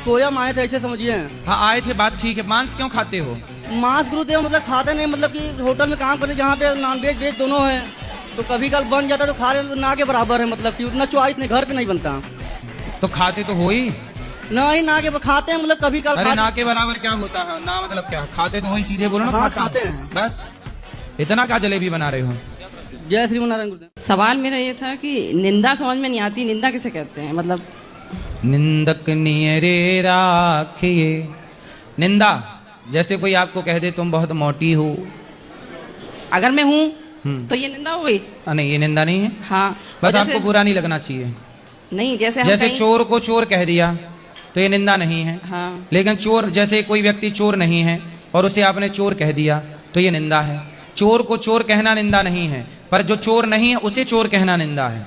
S7: स्वयं आए थे, ऐसे समझिए।
S1: हाँ आए थे, बात ठीक है। मांस क्यों खाते हो?
S7: मांस गुरुदेव मतलब खाते नहीं, मतलब कि होटल में काम करते जहाँ पे नॉनवेज वेज दोनों है, तो कभी कल बन जाता तो खा रहे तो ना के बराबर है। मतलब कि उतना चॉइस नहीं, घर पे नहीं बनता।
S1: तो खाते तो हो ही
S7: नहीं, ना के खाते हैं, मतलब कभी कल।
S1: अरे ना के बराबर क्या होता है? ना मतलब क्या? खाते तो हो ही, सीधे बोलो ना।
S7: हाँ, खाते हैं।
S1: बस इतना क्या जलेबी बना रहे हो?
S7: जय श्री नारायण गुरुदेव।
S3: सवाल मेरा ये था कि निंदा समझ में नहीं आती, निंदा किसे कहते हैं? मतलब
S1: निंदक नियरे राखिए। निंदा जैसे कोई आपको कह दे तुम बहुत मोटी हो,
S3: अगर मैं हूँ तो ये निंदा हो गई?
S1: नहीं ये निंदा नहीं है।
S3: हाँ
S1: बस आपको बुरा नहीं लगना चाहिए।
S3: नहीं, जैसे
S1: जैसे चोर को चोर कह दिया तो ये निंदा नहीं है।
S3: हाँ।
S1: लेकिन चोर, जैसे कोई व्यक्ति चोर नहीं है और उसे आपने चोर कह दिया तो ये निंदा है। चोर को चोर कहना निंदा नहीं है, पर जो चोर नहीं है उसे चोर कहना निंदा है।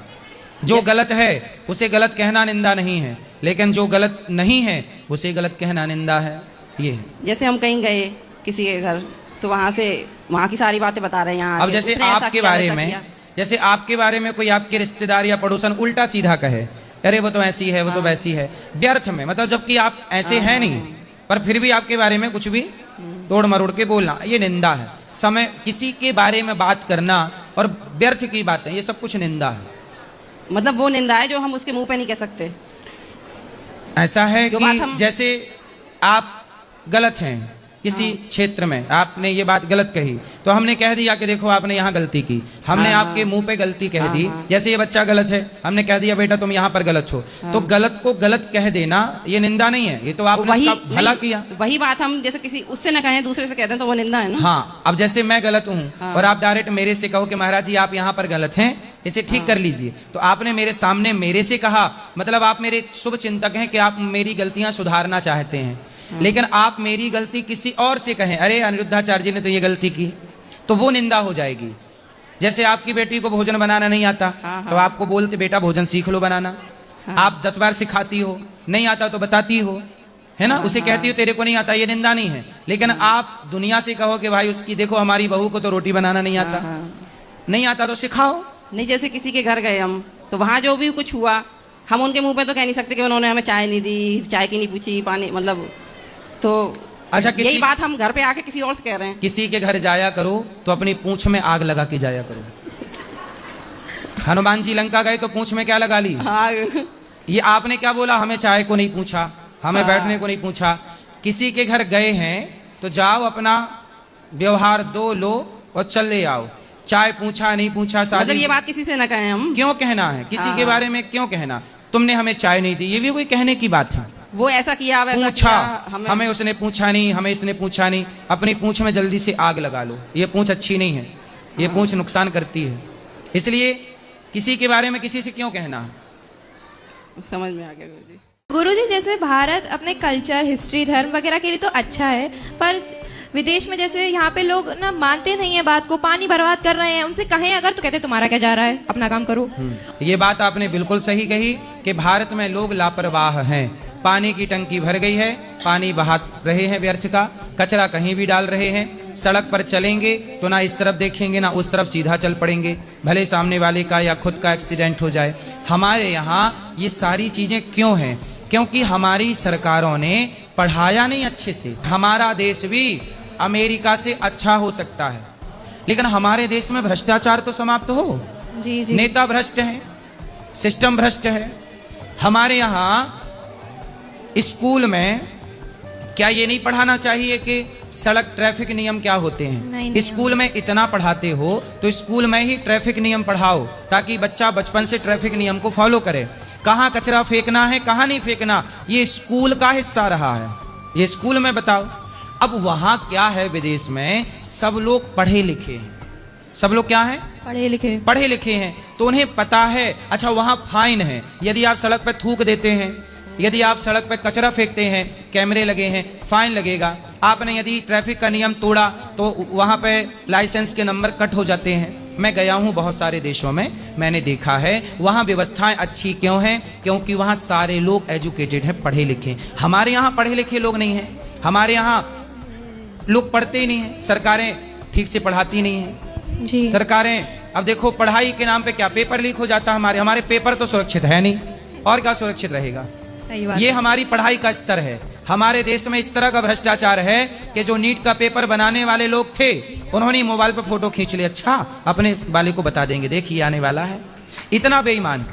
S1: जो गलत है उसे गलत कहना निंदा नहीं है, लेकिन जो गलत नहीं है उसे गलत कहना निंदा है। ये
S3: जैसे हम कहीं गए किसी के घर, तो वहाँ की सारी बातें बता रहे हैं। यहाँ
S1: अब जैसे आपके बारे में, जैसे आपके बारे में कोई आपके रिश्तेदार या पड़ोसन उल्टा सीधा कहे, अरे वो तो ऐसी है, वो तो वैसी है, व्यर्थ में, मतलब जबकि आप ऐसे हैं नहीं, पर फिर भी आपके बारे में कुछ भी तोड़ मरोड़ के बोलना, ये निंदा है। समय किसी के बारे में बात करना और व्यर्थ की बातें, ये सब कुछ निंदा है।
S3: मतलब वो निंदा है जो हम उसके मुंह पे नहीं कह सकते।
S1: ऐसा है कि जैसे आप गलत हैं किसी क्षेत्र में, आपने ये बात गलत कही तो हमने कह दिया कि देखो आपने यहाँ गलती की, हमने आपके मुंह पे गलती कह दी। जैसे ये बच्चा गलत है, हमने कह दिया बेटा तुम यहाँ पर गलत हो, तो गलत को गलत कह देना ये निंदा नहीं है, ये तो आपने उसका भला किया।
S3: वही बात हम जैसे किसी उससे न कहें, दूसरे से कहते हैं तो वो निंदा है ना।
S1: हाँ, अब जैसे मैं गलत हूँ और आप डायरेक्ट मेरे से कहो कि महाराज जी आप यहाँ पर गलत हैं, इसे ठीक कर लीजिए, तो आपने मेरे सामने मेरे से कहा, मतलब आप मेरे शुभ चिंतक हैं कि आप मेरी गलतियां सुधारना चाहते हैं। लेकिन आप मेरी गलती किसी और से कहें, अरे अनिरुद्धाचार्य जी ने तो ये गलती की, तो वो निंदा हो जाएगी। जैसे आपकी बेटी को भोजन बनाना नहीं आता, तो आपको बोलते बेटा भोजन सीख लो बनाना। आप 10 बार सिखाती हो, नहीं आता तो बताती हो, है ना, उसे कहती हो तेरे को नहीं आता, ये निंदा नहीं है। लेकिन आप दुनिया से कहो कि भाई उसकी देखो हमारी बहू को तो रोटी बनाना नहीं आता, नहीं आता तो सिखाओ।
S3: नहीं, जैसे किसी के घर गए हम, तो वहां जो भी कुछ हुआ हम उनके मुंह पे तो कह नहीं सकते कि उन्होंने हमें चाय नहीं दी, चाय की नहीं पूछी, पानी, मतलब तो
S1: अच्छा
S3: यही बात हम घर पे आके किसी और से कह रहे हैं।
S1: किसी के घर जाया करो तो अपनी पूंछ में आग लगा के जाया करो। हनुमान जी लंका गए तो पूंछ में क्या लगा ली? ये आपने क्या बोला, हमें चाय को नहीं पूछा, हमें बैठने को नहीं पूछा। किसी के घर गए हैं तो जाओ, अपना व्यवहार दो लो और चल ले आओ। चाय पूछा नहीं पूछा,
S3: मतलब ये बात किसी से न कहें हम।
S1: क्यों कहना है किसी के बारे में, क्यों कहना? तुमने हमें चाय नहीं दी, ये भी कोई कहने की बात है?
S3: वो ऐसा किया, वैसा
S1: पूछा,
S3: किया,
S1: हमें उसने पूछा नहीं, हमें इसने पूछा नहीं। अपनी पूंछ में जल्दी से आग लगा लो, ये पूंछ अच्छी नहीं है, ये पूंछ नुकसान करती है। इसलिए किसी के बारे में किसी से क्यों कहना?
S3: समझ में आ गया गुरुजी।
S10: गुरुजी, जैसे भारत अपने कल्चर, हिस्ट्री, धर्म वगैरह के लिए तो अच्छा है, पर विदेश में जैसे यहाँ पे लोग ना मानते नहीं है बात को, पानी बर्बाद कर रहे हैं, उनसे कहें अगर तो कहते तुम्हारा क्या जा रहा है, अपना काम करो।
S1: ये बात आपने बिल्कुल सही कही कि भारत में लोग लापरवाह हैं। पानी की टंकी भर गई है, पानी बहा रहे हैं व्यर्थ का, कचरा कहीं भी डाल रहे हैं। सड़क पर चलेंगे तो ना इस तरफ देखेंगे ना उस तरफ, सीधा चल पड़ेंगे, भले सामने वाले का या खुद का एक्सीडेंट हो जाए। हमारे यहाँ ये सारी चीजें क्यों हैं? क्योंकि हमारी सरकारों ने पढ़ाया नहीं अच्छे से। हमारा देश भी अमेरिका से अच्छा हो सकता है, लेकिन हमारे देश में भ्रष्टाचार तो समाप्त हो।
S10: जी जी।
S1: नेता भ्रष्ट हैं, सिस्टम भ्रष्ट है। हमारे यहाँ स्कूल में क्या ये नहीं पढ़ाना चाहिए कि सड़क ट्रैफिक नियम क्या होते हैं?
S10: नहीं।
S1: स्कूल में इतना पढ़ाते हो तो स्कूल में ही ट्रैफिक नियम पढ़ाओ, ताकि बच्चा बचपन से ट्रैफिक नियम को फॉलो करे। कहाँ कचरा फेंकना है, कहाँ नहीं फेंकना, ये स्कूल का हिस्सा रहा है। ये स्कूल में बताओ। अब वहां क्या है, विदेश में सब लोग पढ़े लिखे हैं। सब लोग क्या हैं? पढ़े लिखे हैं, तो उन्हें पता है। अच्छा, वहां फाइन है यदि आप सड़क पर थूक देते हैं, यदि आप सड़क पर कचरा फेंकते हैं, कैमरे लगे हैं, फाइन लगेगा। आपने यदि ट्रैफिक का नियम तोड़ा तो वहां पे लाइसेंस के नंबर कट हो जाते हैं। मैं गया हूं बहुत सारे देशों में, मैंने देखा है वहां व्यवस्थाएं अच्छी क्यों हैं? क्योंकि वहां सारे लोग एजुकेटेड हैं, पढ़े लिखे। हमारे यहाँ पढ़े लिखे लोग नहीं हैं, हमारे यहाँ लोग पढ़ते ही नहीं है, सरकारें ठीक से पढ़ाती नहीं है
S10: जी।
S1: सरकारें, अब देखो पढ़ाई के नाम पे क्या पेपर लीक हो जाता है। हमारे पेपर तो सुरक्षित है नहीं, और क्या सुरक्षित रहेगा?
S10: सही बात।
S1: ये हमारी पढ़ाई का स्तर है। हमारे देश में इस तरह का भ्रष्टाचार है कि जो नीट का पेपर बनाने वाले लोग थे, उन्होंने मोबाइल पर फोटो खींच ली, अच्छा अपने वाले को बता देंगे, देखिए आने वाला है। इतना बेईमान,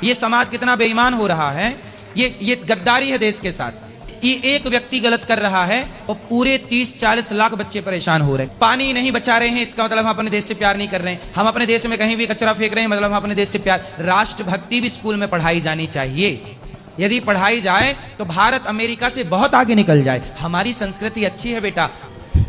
S1: ये समाज कितना बेईमान हो रहा है। ये गद्दारी है देश के साथ। ये एक व्यक्ति गलत कर रहा है और पूरे 30-40 लाख बच्चे परेशान हो रहे हैं। पानी नहीं बचा रहे हैं, इसका मतलब हम अपने देश से प्यार नहीं कर रहे हैं। हम अपने देश में कहीं भी कचरा फेंक रहे हैं, मतलब हम अपने देश से प्यार। राष्ट्रभक्ति भी स्कूल में पढ़ाई जानी चाहिए। यदि पढ़ाई जाए तो भारत अमेरिका से बहुत आगे निकल जाए। हमारी संस्कृति अच्छी है बेटा।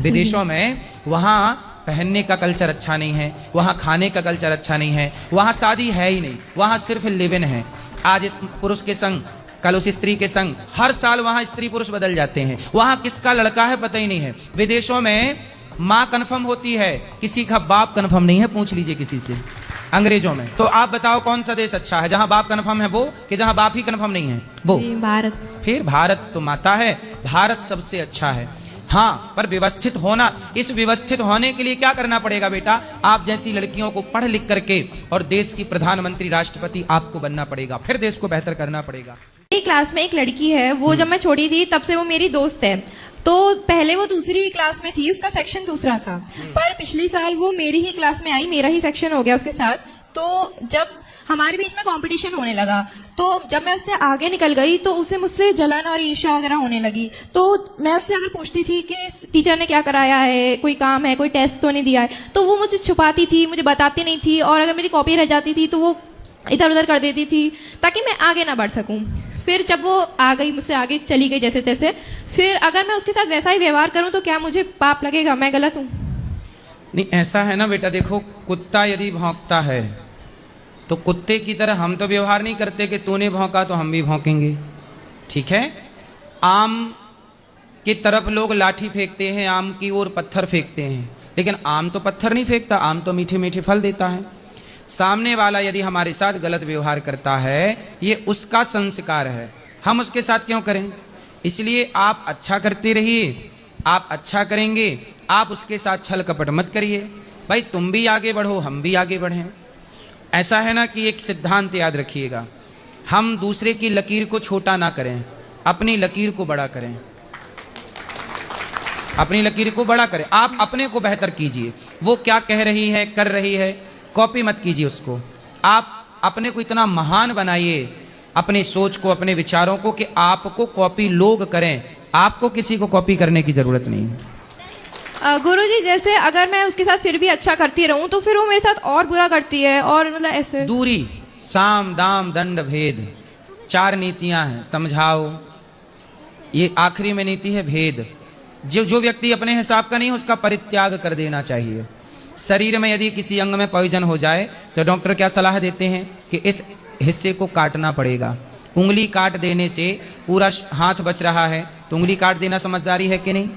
S1: विदेशों में वहां पहनने का कल्चर अच्छा नहीं है, वहां खाने का कल्चर अच्छा नहीं है, वहां शादी है ही नहीं, वहां सिर्फ लिव इन है। आज इस पुरुष के संग, कल उस स्त्री के संग, हर साल वहां स्त्री पुरुष बदल जाते हैं। वहां किसका लड़का है पता ही नहीं है। विदेशों में माँ कन्फर्म होती है, किसी का बाप कन्फर्म नहीं है, पूछ लीजिए किसी से। अंग्रेजों में तो आप बताओ कौन सा देश अच्छा है, जहां बाप कन्फर्म है वो, कि जहां बाप ही कन्फर्म नहीं है वो?
S10: भारत।
S1: फिर भारत तो माता है, भारत सबसे अच्छा है। हाँ, पर व्यवस्थित होना, इस व्यवस्थित होने के लिए क्या करना पड़ेगा बेटा? आप जैसी लड़कियों को पढ़ लिख करके और देश की प्रधानमंत्री राष्ट्रपति आपको बनना पड़ेगा, फिर देश को बेहतर करना पड़ेगा।
S10: मेरी क्लास में एक लड़की है, वो जब मैं छोटी थी तब से वो मेरी दोस्त है। तो पहले वो दूसरी क्लास में थी, उसका सेक्शन दूसरा था, पर पिछले साल वो मेरी ही क्लास में आई, मेरा ही सेक्शन हो गया उसके साथ। तो जब हमारे बीच में कंपटीशन होने लगा, तो जब मैं उससे आगे निकल गई तो उसे मुझसे जलन और ईर्ष्या वगैरह होने लगी। तो मैं उससे अगर पूछती थी कि टीचर ने क्या कराया है, कोई काम है, कोई टेस्ट तो नहीं दिया है, तो वो मुझे छुपाती थी, मुझे बताती नहीं थी। और अगर मेरी कॉपी रह जाती थी तो वो इधर उधर कर देती थी ताकि मैं आगे ना बढ़ सकूं। फिर जब वो आ गई, मुझसे आगे चली गई जैसे तैसे, फिर अगर मैं उसके साथ वैसा ही व्यवहार करूं तो क्या मुझे पाप लगेगा? मैं गलत हूं?
S1: नहीं, ऐसा है ना बेटा, देखो कुत्ता यदि भौंकता है तो कुत्ते की तरह हम तो व्यवहार नहीं करते कि तूने भौंका तो हम भी भौंकेंगे, ठीक है? आम की तरफ लोग लाठी फेंकते हैं, आम की ओर पत्थर फेंकते हैं, लेकिन आम तो पत्थर नहीं फेंकता, आम तो मीठे मीठे फल देता है। सामने वाला यदि हमारे साथ गलत व्यवहार करता है, ये उसका संस्कार है, हम उसके साथ क्यों करें? इसलिए आप अच्छा करते रहिए, आप अच्छा करेंगे, आप उसके साथ छल कपट मत करिए। भाई तुम भी आगे बढ़ो, हम भी आगे बढ़ें। ऐसा है ना कि एक सिद्धांत याद रखिएगा, हम दूसरे की लकीर को छोटा ना करें, अपनी लकीर को बड़ा करें। अपनी लकीर को बड़ा करें, आप अपने को बेहतर कीजिए। वो क्या कह रही है, कर रही है, कॉपी मत कीजिए उसको। आप अपने को इतना महान बनाइए, अपनी सोच को, अपने विचारों को, कि आपको कॉपी लोग करें, आपको किसी को कॉपी करने की जरूरत नहीं है।
S10: गुरुजी, जैसे अगर मैं उसके साथ फिर भी अच्छा करती रहूं तो फिर वो मेरे साथ और बुरा करती है, और मतलब ऐसे।
S1: दूरी, साम दाम दंड भेद, 4 नीतियां हैं, समझाओ। ये आखिरी में नीति है भेद। जो व्यक्ति अपने हिसाब का नहीं, उसका परित्याग कर देना चाहिए। शरीर में यदि किसी अंग में पॉइजन हो जाए तो डॉक्टर क्या सलाह देते हैं कि इस हिस्से को काटना पड़ेगा। उंगली काट देने से पूरा हाथ बच रहा है, तो उंगली काट देना समझदारी है कि नहीं?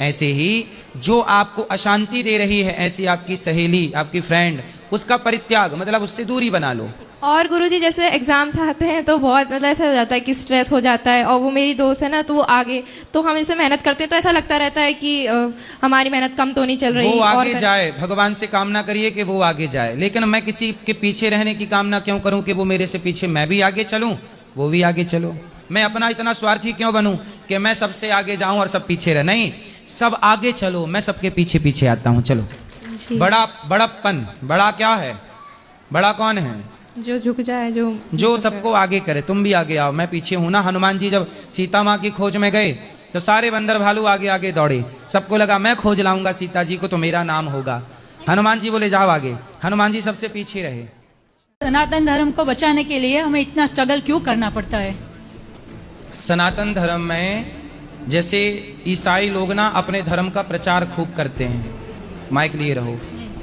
S1: ऐसे ही जो आपको अशांति दे रही है, ऐसी आपकी सहेली, आपकी फ्रेंड, उसका परित्याग मतलब उससे दूरी बना लो।
S10: और गुरुजी जैसे एग्जाम्स आते हैं तो बहुत मतलब ऐसा हो जाता है कि स्ट्रेस हो जाता है, और वो मेरी दोस्त है ना तो वो आगे, तो हम इसे मेहनत करते हैं तो ऐसा लगता रहता है कि हमारी मेहनत कम तो नहीं चल रही।
S1: वो आगे जाए, भगवान से कामना करिए कि वो आगे जाए, लेकिन मैं किसी के पीछे रहने की कामना क्यों करूं कि वो मेरे से पीछे, मैं भी आगे चलूं, वो भी आगे चलो। मैं अपना इतना स्वार्थी क्यों बनूं कि मैं सबसे आगे जाऊं और सब पीछे रहे? नहीं, सब आगे चलो, मैं सबके पीछे पीछे आता हूं, चलो। बड़प्पन, बड़ा क्या है? बड़ा कौन है?
S10: जो झुक जाए,
S1: जो सबको आगे करे। तुम भी आगे आओ, मैं पीछे हूं ना। हनुमान जी जब सीता माँ की खोज में गए तो सारे बंदर भालू आगे आगे दौड़े, सबको लगा मैं खोज लाऊंगा सीता जी को तो मेरा नाम होगा। हनुमान जी बोले जाओ आगे, हनुमान जी सबसे पीछे रहे।
S11: सनातन धर्म को बचाने के लिए हमें इतना स्ट्रगल क्यों करना पड़ता है?
S1: सनातन धर्म में जैसे ईसाई लोग ना अपने धर्म का प्रचार खूब करते हैं, माइक लिए रहो।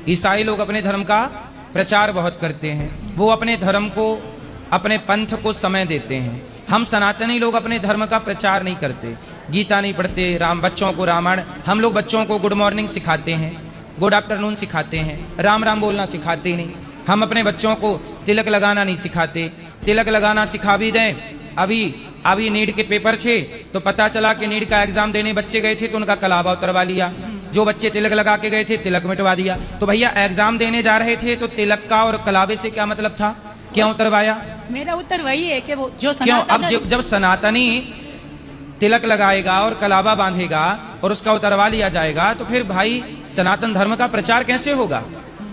S1: ईसाई लोग अपने धर्म का प्रचार बहुत करते हैं, वो अपने धर्म को, अपने पंथ को समय देते हैं। हम सनातनी लोग अपने धर्म का प्रचार नहीं करते, गीता नहीं पढ़ते, बच्चों को रामायण, हम लोग बच्चों को गुड मॉर्निंग सिखाते हैं, गुड आफ्टरनून सिखाते हैं, राम राम बोलना सिखाते नहीं। हम अपने बच्चों को तिलक लगाना नहीं सिखाते, तिलक लगाना सिखा भी दें। अभी नीट के पेपर थे तो पता चला कि नीट का एग्जाम देने बच्चे गए थे तो उनका कलावा उतरवा लिया। जो बच्चे तिलक लगा के गए थे तिलक मिटवा दिया। तो भैया एग्जाम देने जा रहे थे तो तिलक का और कलावे से क्या मतलब था? क्यों उतरवाया?
S11: मेरा उत्तर वही है कि वो जो
S1: क्यों? अब जब सनातनी तिलक लगाएगा और कलावा बांधेगा और उसका उतरवा लिया जाएगा तो फिर भाई सनातन धर्म का प्रचार कैसे होगा?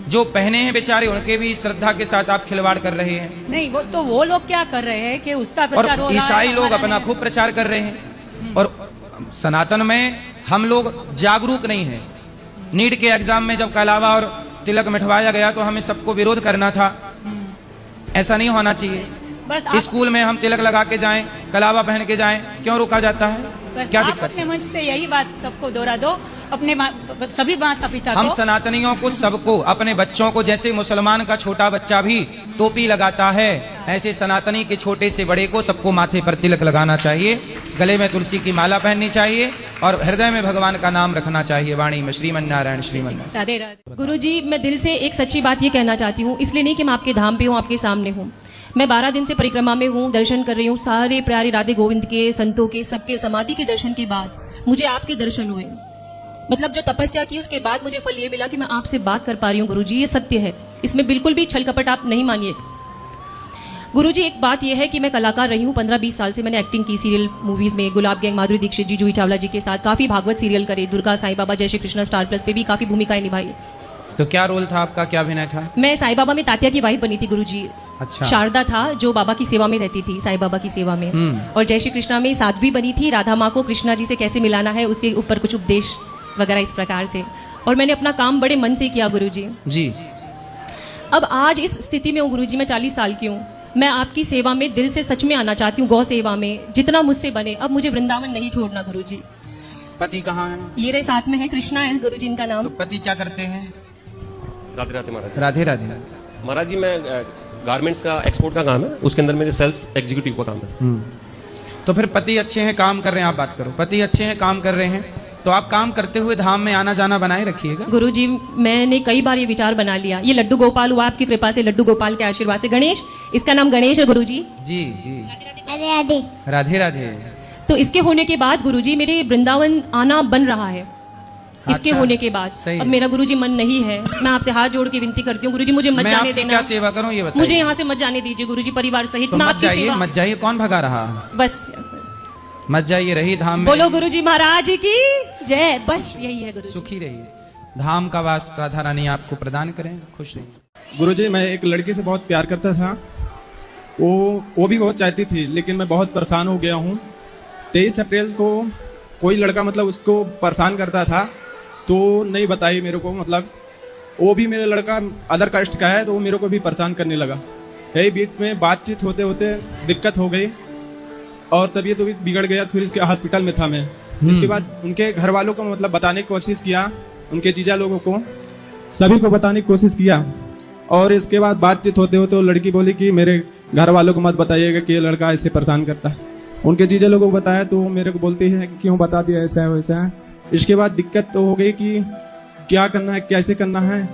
S1: जो पहने हैं बेचारे उनके भी श्रद्धा के साथ आप खिलवाड़ कर रहे हैं।
S11: नहीं, वो लोग क्या कर रहे हैं कि उसका प्रचार हो
S1: और
S11: रहा है,
S1: ईसाई लोग अपना खूब प्रचार कर रहे हैं। और सनातन में हम लोग जागरूक नहीं है। नीट के एग्जाम में जब कलावा और तिलक मिटवाया गया तो हमें सबको विरोध करना था, ऐसा नहीं होना चाहिए। स्कूल में हम तिलक लगा के जाएं, कलावा पहन के जाएं, क्यों रोका जाता है? क्या दिक्कत
S11: अपने मंच से यही बात सबको दोहरा दो, अपने सभी माता पिता को।
S1: हम सनातनियों को, सबको, अपने बच्चों को, जैसे मुसलमान का छोटा बच्चा भी टोपी लगाता है ऐसे सनातनी के छोटे से बड़े को सबको माथे पर तिलक लगाना चाहिए, गले में तुलसी की माला पहननी चाहिए और हृदय में भगवान का नाम रखना चाहिए, वाणी में श्रीमन नारायण श्रीमन नारायण।
S11: राधे राधे।
S12: गुरुजी, मैं दिल से एक सच्ची बात ये कहना चाहती हूँ, इसलिए नहीं कि मैं आपके धाम पे हूँ, आपके सामने हूँ। मैं 12 दिन से परिक्रमा में हूँ, दर्शन कर रही हूँ, सारे प्यारे राधे गोविंद के, संतों के, सबके समाधि के दर्शन के बाद मुझे आपके दर्शन हुए। मतलब जो तपस्या की उसके बाद मुझे फल ये मिला कि मैं आपसे बात कर पा रही हूँ। गुरुजी, ये सत्य है, इसमें बिल्कुल भी छल कपट आप नहीं मानिए। गुरुजी, एक बात यह है कि मैं कलाकार रही हूँ 15-20 साल से। मैंने एक्टिंग की सीरियल मूवीज में, गुलाब गैंग, माधुरी दीक्षित जी, जूही चावला जी के साथ, काफी भागवत सीरियल करे, दुर्गा, साईं बाबा, जय श्री कृष्णा, स्टार प्लस पे भी काफी भूमिकाएं निभाई।
S1: तो क्या रोल था आपका, क्या अभिनय था?
S12: मैं साईं बाबा में तात्या की वाइफ बनी थी गुरुजी।
S1: अच्छा।
S12: शारदा था जो बाबा की सेवा में रहती थी, साईं बाबा की सेवा में। और जय श्री कृष्णा में साध्वी बनी थी, राधा माँ को कृष्णा जी से कैसे मिलाना है उसके ऊपर कुछ उपदेश वगैरह इस प्रकार से। और मैंने अपना काम बड़े मन से किया गुरुजी
S1: जी।
S12: अब आज इस स्थिति में हूँ गुरुजी, मैं 40 साल की हूँ। मैं आपकी सेवा में दिल से सच में आना चाहती हूँ, गौ सेवा में जितना मुझसे बने। अब मुझे वृंदावन नहीं छोड़ना गुरुजी।
S1: पति कहाँ है?
S12: ये रहे साथ में है, कृष्णा है गुरुजी इनका नाम।
S1: तो पति क्या करते हैं?
S13: राधे राधे महाराज।
S1: राधे राधे
S13: महाराज जी, मैं गारमेंट्स का एक्सपोर्ट का काम है, उसके अंदर मेरे सेल्स एग्जीक्यूटिव का काम है।
S1: तो फिर पति अच्छे हैं, काम कर रहे हैं, आप बात करो। पति अच्छे हैं, काम कर रहे हैं, तो आप काम करते हुए धाम में आना जाना बनाए रखिएगा।
S12: गुरुजी, मैंने कई बार ये विचार बना लिया। ये लड्डू गोपाल हुआ आपकी कृपा से, लड्डू गोपाल के आशीर्वाद से। गणेश, इसका नाम गणेश है गुरुजी।
S1: जी जी।
S8: राधे राधे।
S1: राधे राधे।
S12: तो इसके होने के बाद गुरुजी मेरे वृंदावन आना बन रहा है। इसके होने के बाद अब मेरा गुरुजी मन नहीं है। मैं आपसे हाथ जोड़ के विनती करती हूँ गुरुजी, मुझे मत जाने देना।
S1: क्या सेवा करूं ये बताइए?
S12: मुझे यहाँ से मत जाने दीजिए गुरुजी, परिवार सहित।
S1: तो मत जाइए, मत जाइए, कौन भगा रहा?
S12: बस
S1: मत जाइए, रही धाम में।
S12: बोलो गुरुजी महाराज की जय। बस यही है गुरुजी।
S1: सुखी रहिए, धाम का वास राधा रानी आपको प्रदान करें, खुश रहिए।
S14: गुरुजी, मैं एक लड़की से बहुत प्यार करता था, वो भी बहुत चाहती थी, लेकिन मैं बहुत परेशान हो गया हूँ। 23 अप्रैल को कोई लड़का मतलब उसको परेशान करता था तो नहीं बताई मेरे को, मतलब वो भी मेरा लड़का अदर कास्ट का है तो वो मेरे को भी परेशान करने लगा। यही बीच में बातचीत होते होते दिक्कत हो गई और तबीयत भी बिगड़ गया, फिर इसके हॉस्पिटल में था मैं। इसके बाद उनके घर वालों को मतलब बताने की कोशिश किया, उनके जीजा लोगों को, सभी को बताने की कोशिश किया। और इसके बाद बातचीत होते होते लड़की बोली कि मेरे घर वालों को मत बताइएगा कि ये लड़का ऐसे परेशान करता है। उनके जीजा लोगों को बताया तो मेरे को बोलती है कि क्यों बता दिया, ऐसा है वैसा है। इसके बाद दिक्कत तो हो गई कि क्या करना है, कैसे करना है।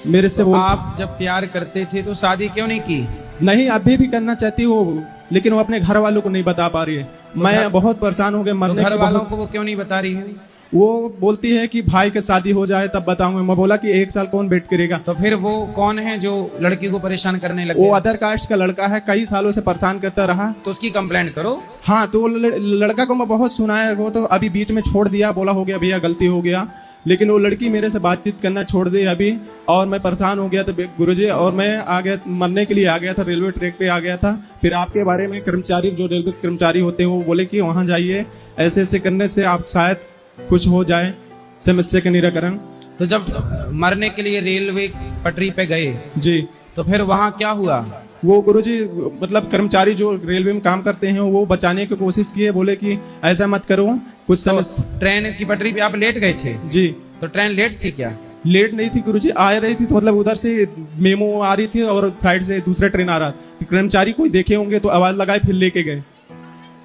S14: मेरे से वो
S1: आप जब प्यार करते थे तो शादी क्यों नहीं की?
S14: नहीं, अभी भी करना चाहती हो, लेकिन वो अपने घर वालों को नहीं बता पा रही है। मैं बहुत परेशान हो गया,
S1: तो
S14: मरने
S1: घर
S14: के
S1: वालों
S14: बहुत-
S1: को वो क्यों नहीं बता रही है?
S14: वो बोलती है कि भाई की शादी हो जाए तब बताऊंगा। मैं बोला कि 1 साल कौन वेट करेगा।
S1: तो फिर वो कौन है जो लड़की को परेशान करने लगे?
S14: वो अदर कास्ट का लड़का है, कई सालों से परेशान करता रहा।
S1: तो उसकी कंप्लेंट करो।
S14: हाँ, तो लड़का को मैं बहुत सुनाया, वो तो अभी बीच में छोड़ दिया, बोला हो गया भैया गलती हो गया। लेकिन वो लड़की मेरे से बातचीत करना छोड़ दी अभी, और मैं परेशान हो गया था गुरुजी, और मैं आ गया, मरने के लिए आ गया था, रेलवे ट्रैक पे आ गया था। फिर आपके बारे में कर्मचारी, जो रेलवे कर्मचारी होते हैं, वो बोले कि वहां जाइए, ऐसे ऐसे करने से आप शायद कुछ हो जाए, समस्या का निराकरण।
S1: तो जब मरने के लिए रेलवे पटरी पे गए
S14: जी,
S1: तो फिर वहां क्या हुआ?
S14: वो गुरुजी मतलब कर्मचारी जो रेलवे में काम करते हैं, वो बचाने की कोशिश किए, बोले कि ऐसा मत करो, कुछ समझ।
S1: ट्रेन की पटरी पे आप लेट गए थे?
S14: जी।
S1: तो ट्रेन लेट थी क्या?
S14: लेट नहीं थी गुरुजी, आ रही थी, तो मतलब उधर से मेमो आ रही थी और साइड से दूसरा ट्रेन आ रहा। तो कर्मचारी कोई देखे होंगे तो आवाज लगाए, फिर लेके गए।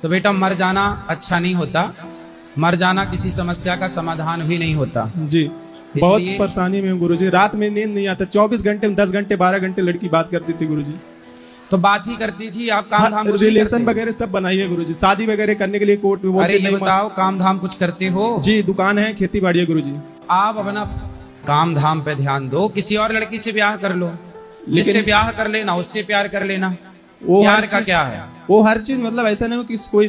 S1: तो बेटा, मर जाना अच्छा नहीं होता, मर जाना किसी समस्या का समाधान भी नहीं होता
S14: जी। बहुत परेशानी में गुरुजी, रात में नींद नहीं आता, 24 घंटे में 10 घंटे 12 घंटे लड़की बात करती थी गुरुजी।
S1: तो बात ही करती थी, आप काम धाम कुछ नहीं
S14: रिलेशन
S1: करते?
S14: वगैरह सब बनाइए गुरुजी, शादी वगैरह करने के लिए कोर्ट में
S1: अरे ये बताओ, काम धाम कुछ करते हो?
S14: जी, दुकान है, खेती बाड़ी है गुरुजी।
S1: आप अपना काम धाम पे ध्यान दो, किसी और लड़की से ब्याह कर लो, जिससे ब्याह कर लेना, उससे प्यार कर लेना।
S14: वो
S1: प्यार का क्या है?
S14: वो हर चीज, मतलब ऐसा नहीं हो कि कोई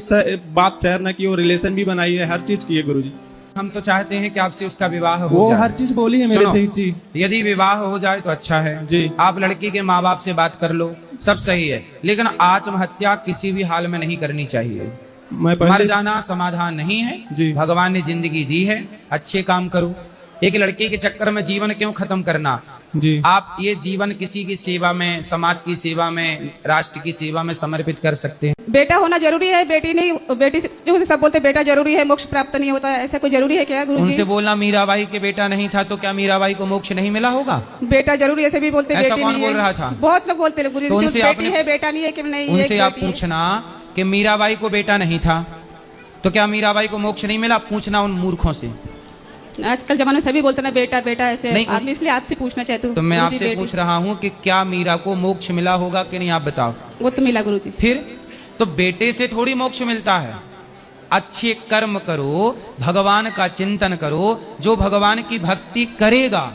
S14: बात शेयर ना की, वो रिलेशन भी बनाई है, हर चीज की है गुरुजी।
S1: हम तो चाहते हैं कि आपसे उसका विवाह हो
S14: वो
S1: जाए।
S14: हर चीज बोली है मेरे
S1: सुनो,
S14: से जी।
S1: यदि विवाह हो जाए तो अच्छा है
S14: जी।
S1: आप लड़की के माँ बाप से बात कर लो, सब सही है, लेकिन आत्महत्या किसी भी हाल में नहीं करनी चाहिए। मर जाना समाधान नहीं है जी। भगवान ने जिंदगी दी है, अच्छे काम करो। एक लड़की के चक्कर में जीवन क्यों खत्म करना
S14: जी।
S1: आप ये जीवन किसी की सेवा में, समाज की सेवा में, राष्ट्र की सेवा में समर्पित कर सकते हैं।
S8: बेटा होना जरूरी है, बेटी नहीं। बेटी से सब बोलते बेटा जरूरी है, मोक्ष प्राप्त नहीं होता है, ऐसा कोई जरूरी है क्या गुरुजी?
S1: उनसे बोलना मीराबाई के बेटा नहीं था तो क्या मीराबाई को मोक्ष नहीं मिला होगा?
S8: बेटा जरूरी ऐसे भी बोलते,
S1: ऐसा
S8: बेटी
S1: कौन
S8: नहीं
S1: बोल
S8: है।
S1: रहा था?
S8: बहुत लोग बोलते हैं गुरुजी,
S1: तो उनसे
S8: बेटी है, बेटा नहीं है कि नहीं?
S1: उनसे आप पूछना कि मीराबाई को बेटा नहीं था तो क्या मीराबाई को मोक्ष नहीं मिला? पूछना उन मूर्खों से।
S8: आजकल जमाने में सभी बोलते ना बेटा बेटा ऐसे,
S1: नहीं,
S8: आप इसलिए आपसे पूछना चाहती हूँ।
S1: तो मैं
S8: गुरुजी,
S1: आपसे
S8: बेटी।
S1: पूछ रहा हूँ कि क्या मीरा को मोक्ष मिला होगा कि नहीं, आप बताओ।
S8: वो तो मिला गुरुजी।
S1: फिर तो बेटे से थोड़ी मोक्ष मिलता है। अच्छे कर्म करो, भगवान का चिंतन करो, जो भगवान की भक्ति करेगा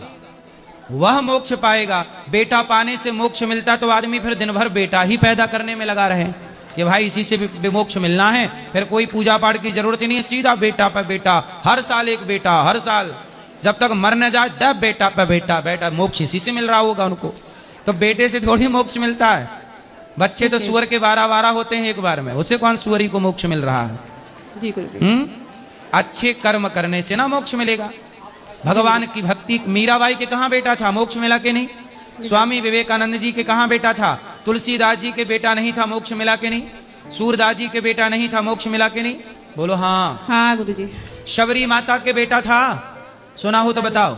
S1: वह मोक्ष पाएगा। बेटा पाने से मोक्ष मिलता तो आदमी फिर दिन भर बेटा ही पैदा करने में लगा रहे कि भाई इसी से भी मोक्ष मिलना है, फिर कोई पूजा पाठ की जरूरत ही नहीं है, सीधा बेटा पे बेटा, हर साल एक बेटा, हर साल जब तक मर न जाए तब बेटा पे बेटा, बेटा मोक्ष इसी से मिल रहा होगा उनको। तो बेटे से थोड़ी मोक्ष मिलता है। बच्चे तो सुअर के 12 होते हैं एक बार में, उसे कौन सुअरी को मोक्ष मिल रहा है?
S8: जी गुरुजी।
S1: अच्छे कर्म करने से ना मोक्ष मिलेगा। भगवान की भक्ति, मीराबाई के कहाँ बेटा था, मोक्ष मिला के नहीं? स्वामी विवेकानंद जी के कहाँ बेटा था? तुलसीदास जी के बेटा नहीं था, मोक्ष मिला के नहीं? सूरदास जी के बेटा नहीं था, मोक्ष मिला के नहीं? बोलो हाँ।
S8: हाँ गुरुजी।
S1: शबरी माता के बेटा था, सुना हो तो बताओ।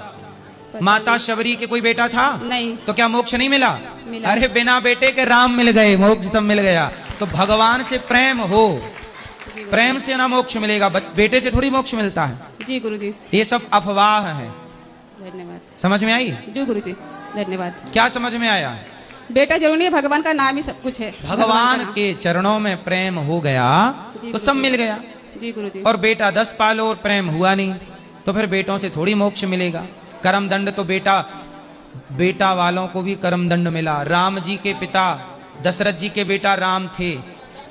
S1: माता शबरी के कोई बेटा था?
S8: नहीं।
S1: तो क्या मोक्ष नहीं मिला?
S8: मिला।
S1: अरे बिना बेटे के राम मिल गए, मोक्ष सब मिल गया। तो भगवान से प्रेम हो, प्रेम से ना मोक्ष मिलेगा, बेटे से थोड़ी मोक्ष मिलता है।
S8: जी गुरुजी।
S1: ये सब अफवाह है।
S8: धन्यवाद।
S1: समझ में आई?
S8: जी गुरुजी, धन्यवाद।
S1: क्या समझ में आया?
S8: बेटा जरूरी है, भगवान का नाम ही सब कुछ है।
S1: भगवान के चरणों में प्रेम हो गया तो सब मिल गया।
S8: जी गुरुजी।
S1: और बेटा 10 पालो और प्रेम हुआ नहीं तो फिर बेटों से थोड़ी मोक्ष मिलेगा। कर्म दंड तो बेटा वालों को भी कर्म दंड मिला। राम जी के पिता दशरथ जी के बेटा राम थे,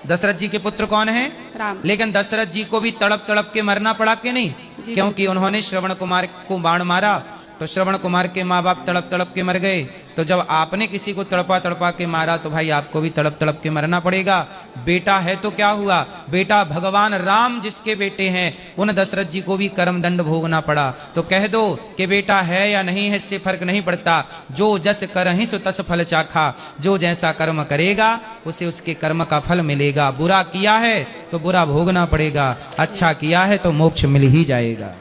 S1: दशरथ जी के पुत्र कौन है?
S8: राम।
S1: लेकिन दशरथ जी को भी तड़प तड़प के मरना पड़ा कि नहीं? क्योंकि उन्होंने श्रवण कुमार को बाण मारा तो श्रवण कुमार के माँ बाप तड़प तड़प के मर गए। तो जब आपने किसी को तड़पा तड़पा के मारा तो भाई आपको भी तड़प तड़प के मरना पड़ेगा। बेटा है तो क्या हुआ, बेटा भगवान राम जिसके बेटे हैं उन दशरथ जी को भी कर्म दंड भोगना पड़ा। तो कह दो कि बेटा है या नहीं है इससे फर्क नहीं पड़ता। जो जस करहि सो तस फल चाखा, जो जैसा कर्म करेगा उसे उसके कर्म का फल मिलेगा। बुरा किया है तो बुरा भोगना पड़ेगा, अच्छा किया है तो मोक्ष मिल ही जाएगा।